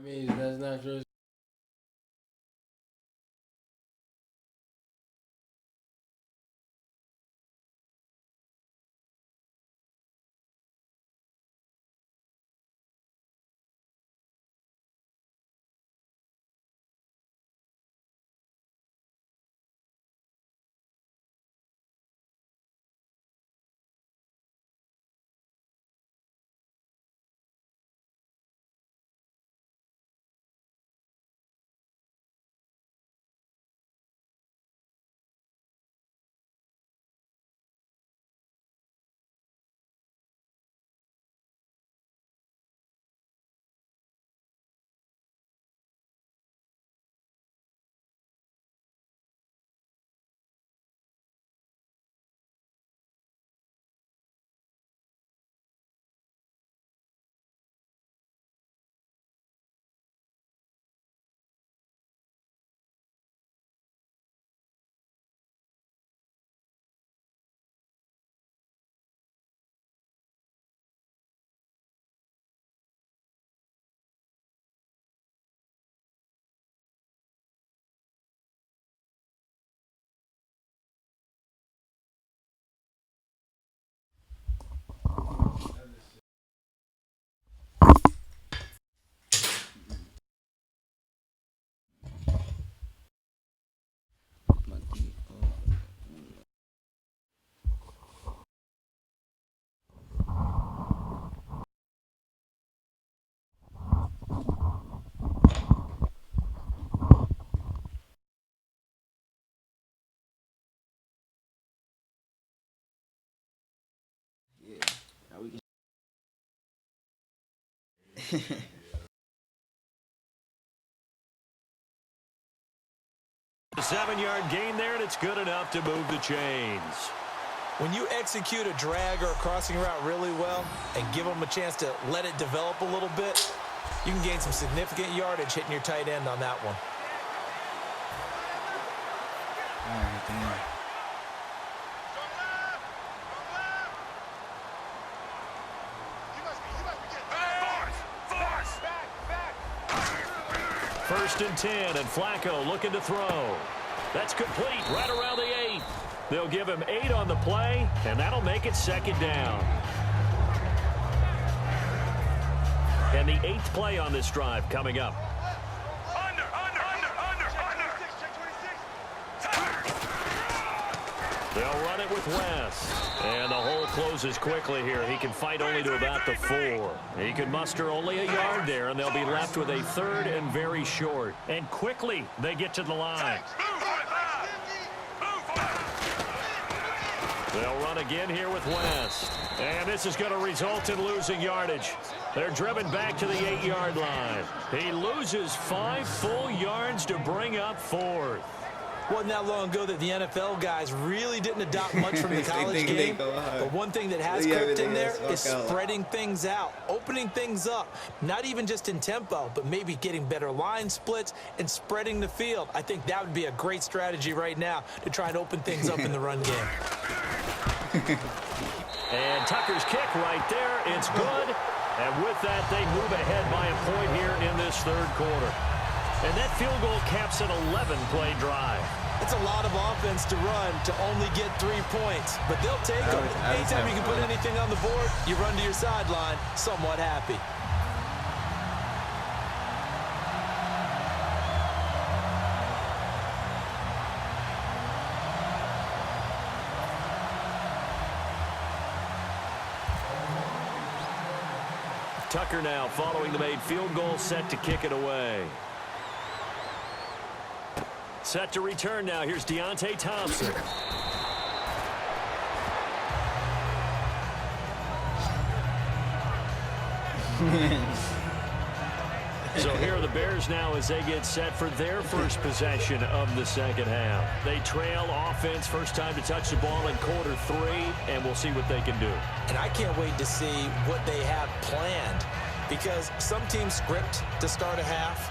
Speaker 7: mean, that's not true.
Speaker 2: A 7-yard gain there, and it's good enough to move the chains.
Speaker 3: When you execute a drag or a crossing route really well and give them a chance to let it develop a little bit, you can gain some significant yardage hitting your tight end on that one.
Speaker 1: All right, damn.
Speaker 2: First and 10, and Flacco looking to throw. That's complete right around the 8. They'll give him 8 on the play, and that'll make it 2nd down. And the 8th play on this drive coming up. They'll run it with West. And the hole closes quickly here. He can fight only to about the 4. He can muster only a yard there, and they'll be left with a 3rd and very short. And quickly they get to the line. They'll run again here with West. And this is going to result in losing yardage. They're driven back to the 8-yard line. He loses 5 full yards to bring up 4th.
Speaker 3: Wasn't that long ago that the NFL guys really didn't adopt much from the college game. But one thing that has crept in there is spreading things out, opening things up, not even just in tempo, but maybe getting better line splits and spreading the field. I think that would be a great strategy right now to try and open things up in the run game.
Speaker 2: And Tucker's kick right there. It's good. And with that, they move ahead by a point here in this 3rd quarter. And that field goal caps an 11-play drive.
Speaker 3: It's a lot of offense to run to only get 3 points, but they'll take them. Anytime you can put anything on the board, you run to your sideline somewhat happy.
Speaker 2: Tucker now following the made field goal, set to kick it away. Set to return now. Here's Deontay Thompson. So here are the Bears now as they get set for their first possession of the 2nd half. They trail offense, first time to touch the ball in quarter 3, and we'll see what they can do.
Speaker 3: And I can't wait to see what they have planned, because some teams script to start a half,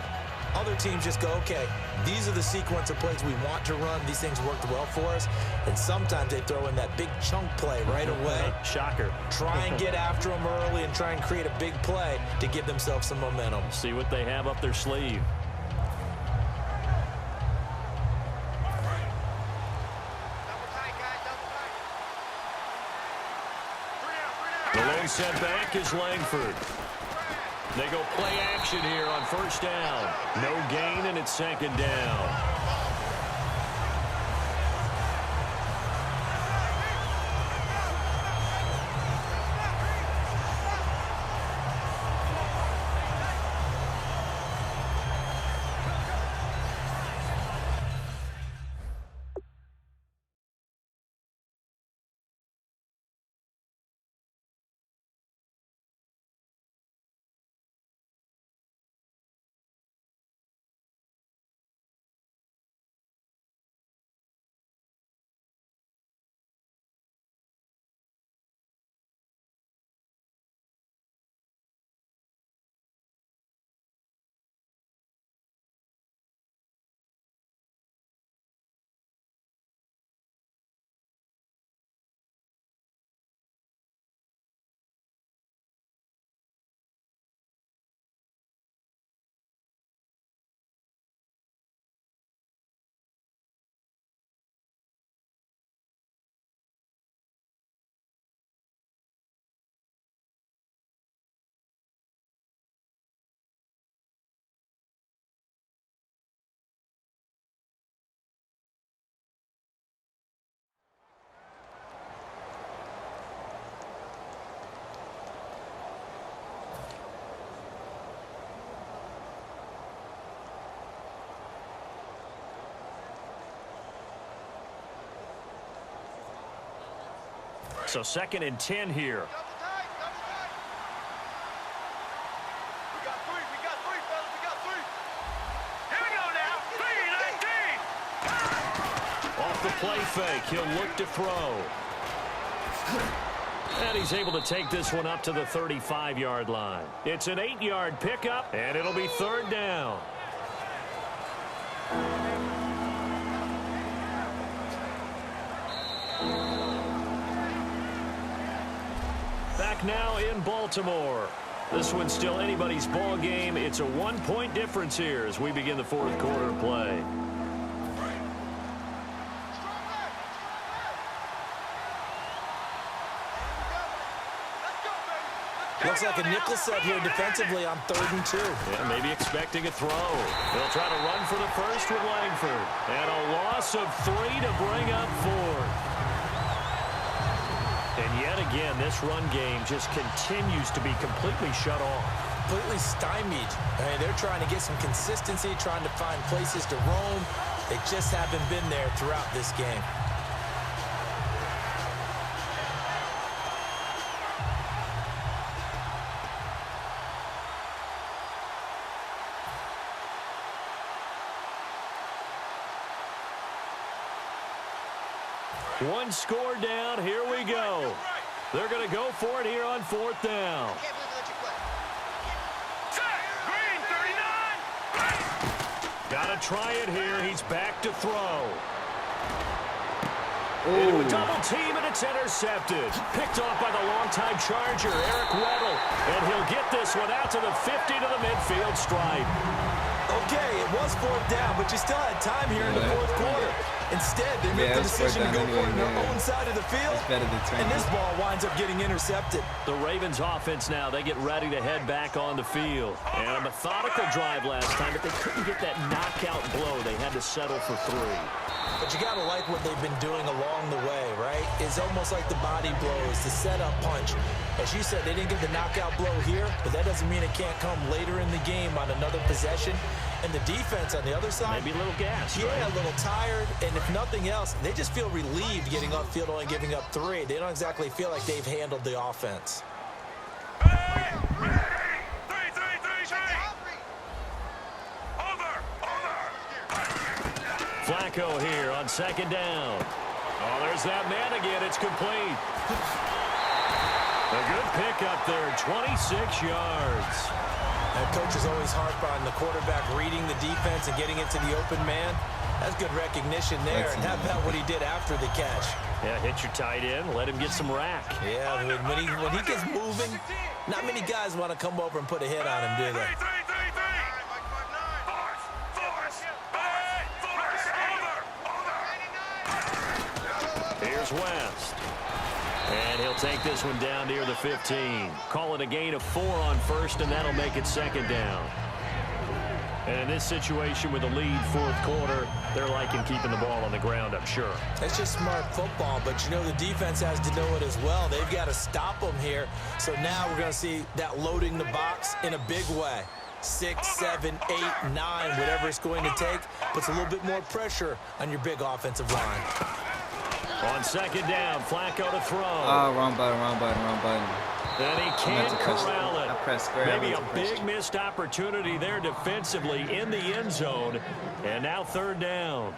Speaker 3: Other teams just go, okay, these are the sequence of plays we want to run. These things worked well for us. And sometimes they throw in that big chunk play right away.
Speaker 2: Shocker.
Speaker 3: Try and get after them early and try and create a big play to give themselves some momentum.
Speaker 2: See what they have up their sleeve. The lone setback is Langford. They go play action here on first down. No gain, and it's second down. So 2nd and 10 here.
Speaker 4: Double tight, double tight. We got three, fellas, we got three. Here we go now. 3, 19.
Speaker 2: Off the play fake, he'll look to throw. And he's able to take this one up to the 35-yard line. It's an 8-yard pickup, and it'll be 3rd down. Back now in Baltimore. This one's still anybody's ball game. It's a 1-point difference here as we begin the 4th quarter play.
Speaker 3: Looks like a nickel set here defensively on 3rd and 2.
Speaker 2: Yeah, maybe expecting a throw. They'll try to run for the first with Langford. And a loss of 3 to bring up 4th. And yet again, this run game just continues to be completely shut off.
Speaker 3: Completely stymied. I mean, they're trying to get some consistency, trying to find places to roam. They just haven't been there throughout this game.
Speaker 2: One score down. Here we go. They're going to go for it here on 4th down. Got to try it here. He's back to throw. Into a double team, and it's intercepted. Picked off by the longtime Charger, Eric Weddle. And he'll get this one out to the 50 to the midfield stripe.
Speaker 3: Okay, it was 4th down, but you still had time here in the 4th quarter. Instead, they make the decision to go for it on their own side of the field, and this ball winds up getting intercepted.
Speaker 2: The Ravens offense now, they get ready to head back on the field. And a methodical drive last time, but they couldn't get that knockout blow. They had to settle for 3.
Speaker 3: But you got to like what they've been doing along the way, right? It's almost like the body blows, the setup punch. As you said, they didn't get the knockout blow here, but that doesn't mean it can't come later in the game on another possession. And the defense on the other side,
Speaker 2: maybe a little gassed.
Speaker 3: Yeah,
Speaker 2: right?
Speaker 3: a little tired. And if nothing else, they just feel relieved getting upfield, only giving up 3. They don't exactly feel like they've handled the offense.
Speaker 2: Flacco here on 2nd down. Oh, there's that man again. It's complete. A good pick up there, 26 yards.
Speaker 3: Coach is always harp on the quarterback reading the defense and getting it to the open man. That's good recognition there. And how about what he did after the catch?
Speaker 2: Yeah, hit your tight end, let him get some rack.
Speaker 3: Yeah, when he gets moving, not many guys want to come over and put a hit on him, do they?
Speaker 2: Here's West. And he'll take this one down near the 15. Call it a gain of 4 on first, and that'll make it second down. And in this situation with a lead fourth quarter, they're liking keeping the ball on the ground, I'm sure.
Speaker 3: That's just smart football, but you know the defense has to know it as well. They've got to stop them here. So now we're going to see that loading the box in a big way. 6, 7, 8, 9, whatever it's going to take, puts a little bit more pressure on your big offensive line.
Speaker 2: On second down, Flacco to throw.
Speaker 1: Oh, wrong button.
Speaker 2: And he can't corral it.
Speaker 1: I pressed square.
Speaker 2: Maybe a big missed opportunity there defensively in the end zone. And now third down.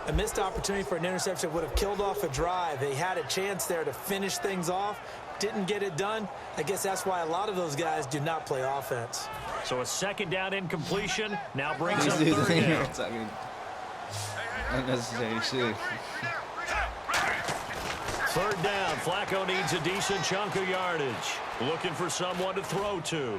Speaker 3: A missed opportunity for an interception would have killed off a drive. They had a chance there to finish things off. Didn't get it done. I guess that's why a lot of those guys do not play offense.
Speaker 2: So a second down incompletion now brings up third down.
Speaker 1: Unnecessary shit.
Speaker 2: Third down, Flacco needs a decent chunk of yardage. Looking for someone to throw to.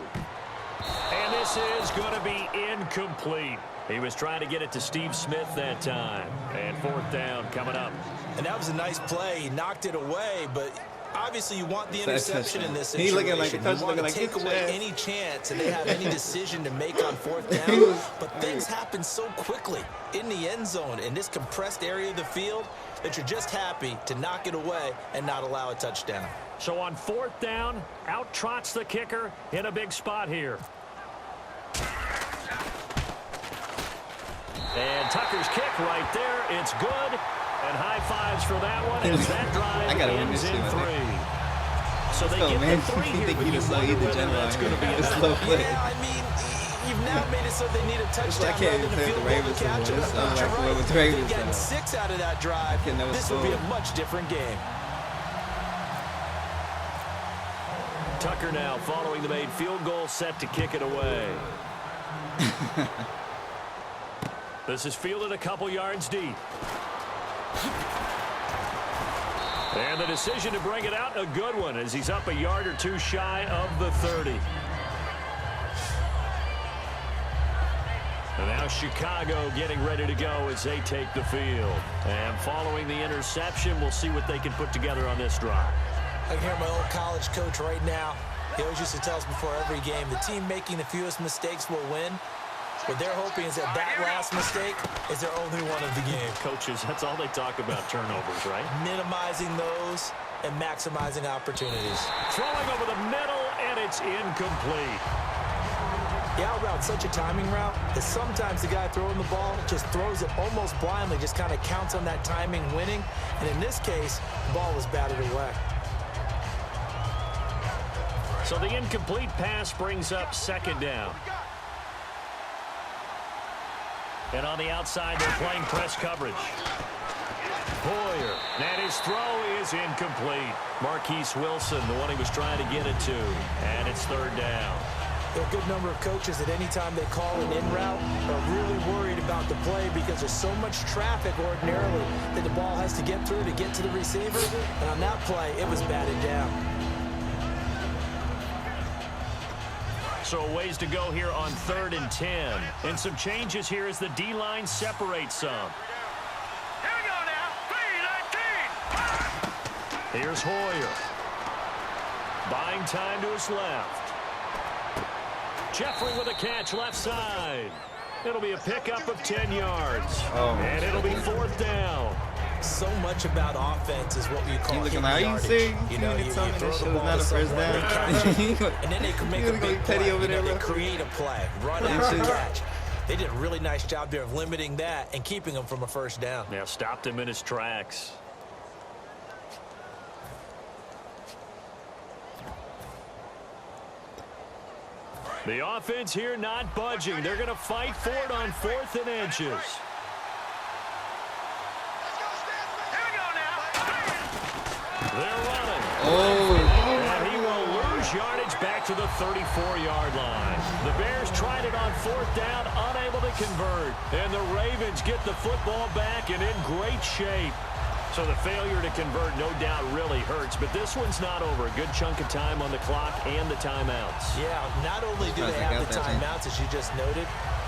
Speaker 2: And this is going to be incomplete. He was trying to get it to Steve Smith that time. And fourth down coming up.
Speaker 3: And that was a nice play. He knocked it away, but obviously you want the interception in this situation.
Speaker 1: He looking like a touch,
Speaker 3: you want
Speaker 1: looking
Speaker 3: to
Speaker 1: like
Speaker 3: take away any chance and they have any decision to make on fourth down. But things happen so quickly in the end zone in this compressed area of the field that you're just happy to knock it away and not allow a touchdown.
Speaker 2: So on fourth down, out trots the kicker in a big spot here. And Tucker's kick right there. It's good. And high fives for that one as that drive ends in 3. So they get the 3 here, but you wonder whether that's going to be enough.
Speaker 3: Yeah, I mean, you've now made it so they need a touchdown rather than a field goal to catch it. But you're right. They're getting 6 out of that drive. This will be a much different game.
Speaker 2: Tucker now following the made field goal, set to kick it away. This is fielded a couple yards deep. And the decision to bring it out, a good one, as he's up a yard or 2 shy of the 30. And now Chicago getting ready to go as they take the field. And following the interception, we'll see what they can put together on this drive.
Speaker 3: I can hear my old college coach right now. He always used to tell us before every game, the team making the fewest mistakes will win. What they're hoping is that last mistake is their only one of the game.
Speaker 2: Coaches, that's all they talk about, turnovers, right?
Speaker 3: Minimizing those and maximizing opportunities.
Speaker 2: Throwing over the middle, and it's incomplete.
Speaker 3: The out route, such a timing route, that sometimes the guy throwing the ball just throws it almost blindly, just kind of counts on that timing winning. And in this case, the ball was batted away.
Speaker 2: So the incomplete pass brings up second down. And on the outside, they're playing press coverage. Hoyer, and his throw is incomplete. Marquise Wilson, the one he was trying to get it to. And it's third down.
Speaker 3: There are a good number of coaches that anytime they call an in route are really worried about the play because there's so much traffic ordinarily that the ball has to get through to get to the receiver. And on that play, it was batted down.
Speaker 2: So a ways to go here on 3rd and 10. And some changes here as the D-line separates some.
Speaker 4: Here we go now. 3-19.
Speaker 2: Here's Hoyer. Buying time to his left. Jeffrey with a catch left side. It'll be a pickup of 10 yards. And it'll be fourth down.
Speaker 3: So much about offense is what we call
Speaker 1: looking
Speaker 3: hidden
Speaker 1: like,
Speaker 3: yardage. You know, you throw the ball to someone, they catch it, and then they can make a big play.
Speaker 1: over there,
Speaker 3: They create a play, run after catch. They did a really nice job there of limiting that and keeping him from a first down.
Speaker 2: Yeah, stopped him in his tracks. The offense here not budging. They're going to fight for it on 4th and inches. They're running. And he will lose gains yardage back to the 34-yard line. The Bears tried it on 4th down, unable to convert. And the Ravens get the football back and in great shape. So the failure to convert no doubt really hurts, but this one's not over. A good chunk of time on the clock and the timeouts.
Speaker 3: Yeah, not only do they have the timeouts, as you just noted,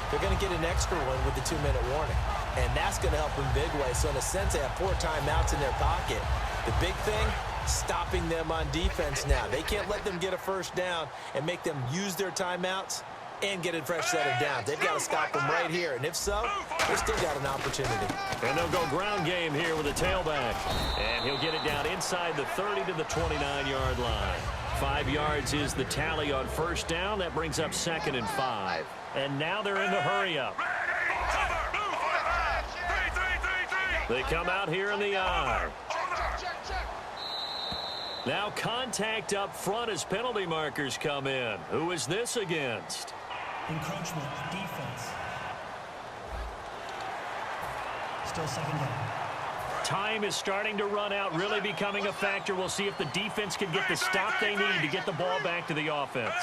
Speaker 3: they're going to get an extra one with the 2-minute warning. And that's going to help in big way. So in a sense, they have 4 timeouts in their pocket. The big thing, stopping them on defense now. They can't let them get a first down and make them use their timeouts and get a fresh set of downs. They've got to stop them right here. And if so, they've still got an opportunity.
Speaker 2: And they'll go ground game here with a tailback. And he'll get it down inside the 30 to the 29-yard line. 5 yards is the tally on first down. That brings up 2nd and 5. And now they're in the hurry-up. They come out here in the I. Now contact up front as penalty markers come in. Who is this against?
Speaker 6: Encroachment, defense. Still 2nd down.
Speaker 2: Time is starting to run out, really becoming a factor. We'll see if the defense can get the stop they need to get the ball back to the offense.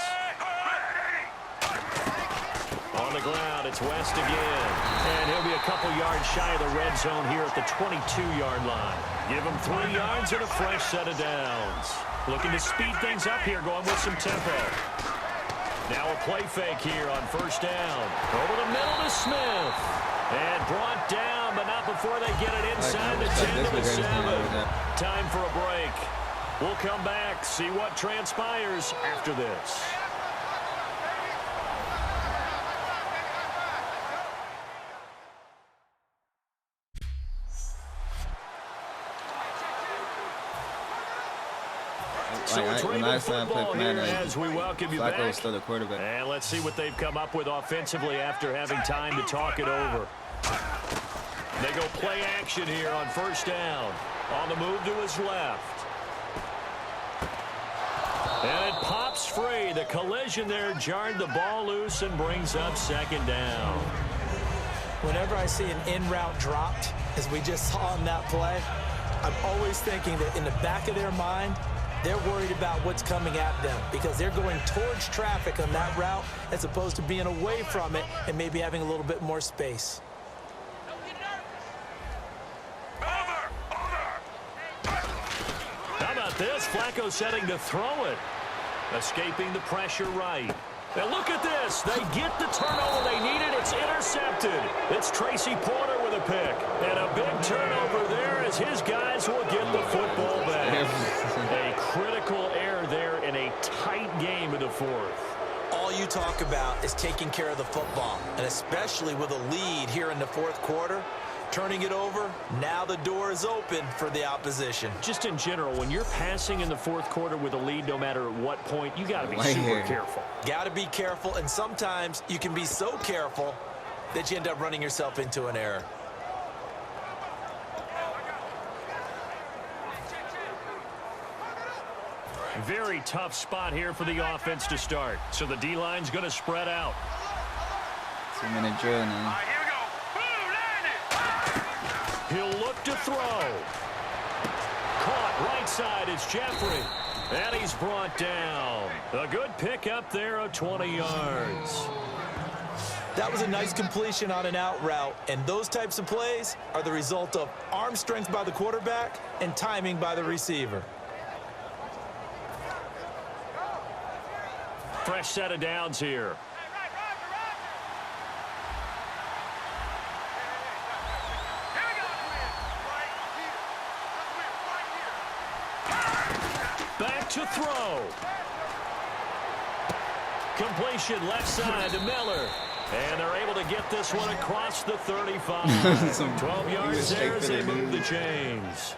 Speaker 2: On the ground, it's West again. And he'll be a couple yards shy of the red zone here at the 22-yard line. Give him 3 yards and a fresh set of downs. Looking to speed things up here, going with some tempo. Now a play fake here on first down. Over the middle to Smith. And brought down, but not before they get it inside the 10 to the 7. Time for a break. We'll come back, see what transpires after this. So it's Raven football here as we welcome you back.
Speaker 1: Still the quarterback.
Speaker 2: And let's see what they've come up with offensively after having time to talk it over. They go play action here on first down. On the move to his left. And it pops free. The collision there jarred the ball loose and brings up 2nd down.
Speaker 3: Whenever I see an in-route dropped, as we just saw on that play, I'm always thinking that in the back of their mind, they're worried about what's coming at them because they're going towards traffic on that route as opposed to being away from it and maybe having a little bit more space.
Speaker 2: How about this? Flacco setting to throw it. Escaping the pressure right. Now look at this. They get the turnover they needed. It's intercepted. It's Tracy Porter with a pick. And a big turnover there as his guys will get the football back. A critical error there in a tight game in the 4th.
Speaker 3: All you talk about is taking care of the football, and especially with a lead here in the 4th quarter. Turning it over, now the door is open for the opposition.
Speaker 2: Just in general, when you're passing in the 4th quarter with a lead, no matter at what point, you got to be super careful.
Speaker 3: Got to be careful, and sometimes you can be so careful that you end up running yourself into an error.
Speaker 2: Very tough spot here for the offense to start. So the D-line's going to spread out.
Speaker 1: 2-minute drill now.
Speaker 2: He'll look to throw. Caught right side is Jeffrey. And he's brought down. A good pick up there of 20 yards.
Speaker 3: That was a nice completion on an out route. And those types of plays are the result of arm strength by the quarterback and timing by the receiver.
Speaker 2: Fresh set of downs here. Back to throw. Completion left side to Miller. And they're able to get this one across the 35. 12 yards there as they move the chains.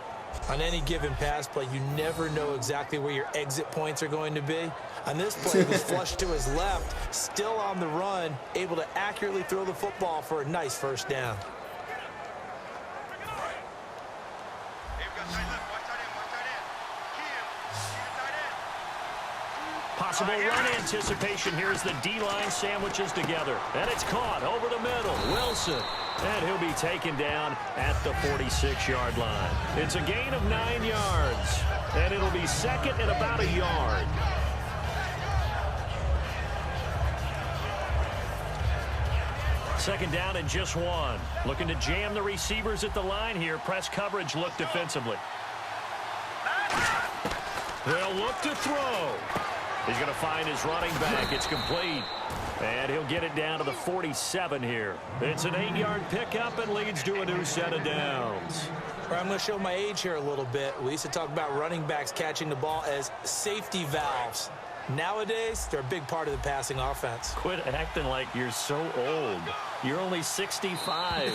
Speaker 3: On any given pass play, you never know exactly where your exit points are going to be. On this play, he was flushed to his left, still on the run, able to accurately throw the football for a nice first down.
Speaker 2: Possible run anticipation here as the D-line sandwiches together. And it's caught over the middle. Wilson. And he'll be taken down at the 46-yard line. It's a gain of 9 yards. And it'll be 2nd and about a yard. Second down and just one. Looking to jam the receivers at the line here. Press coverage look defensively. They'll look to throw. He's going to find his running back. It's complete. And he'll get it down to the 47 here. It's an 8-yard pickup and leads to a new set of downs.
Speaker 3: I'm going to show my age here a little bit. We used to talk about running backs catching the ball as safety valves. Nowadays, they're a big part of the passing offense.
Speaker 2: Quit acting like you're so old. You're only 65.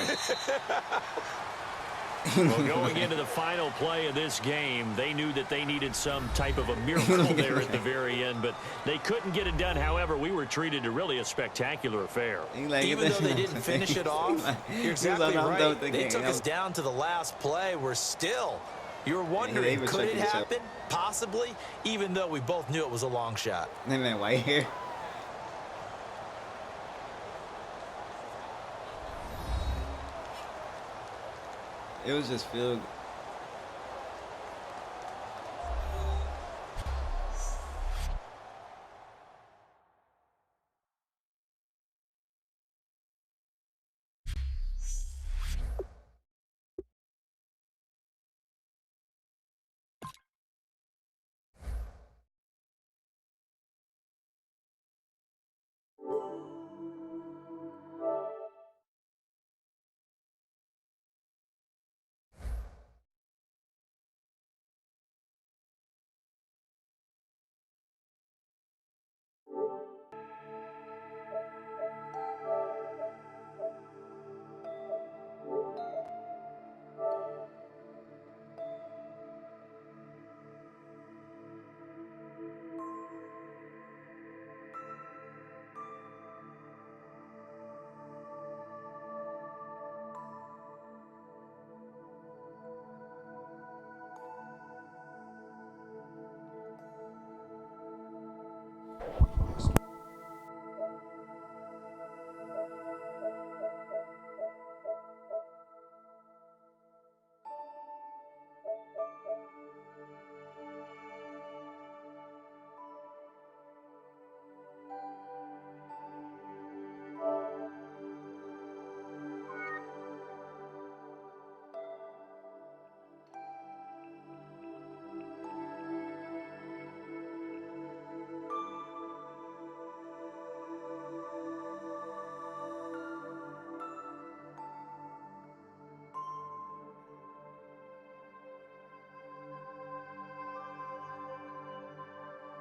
Speaker 2: Well, going into the final play of this game, they knew that they needed some type of a miracle there at the very end, but they couldn't get it done. However, we were treated to really a spectacular affair.
Speaker 3: Even though they didn't finish it off, you're exactly right. They took us down to the last play. We're still. You were wondering, could it happen? Possibly, even though we both knew it was a long shot.
Speaker 1: Hey, man, right here. It was just field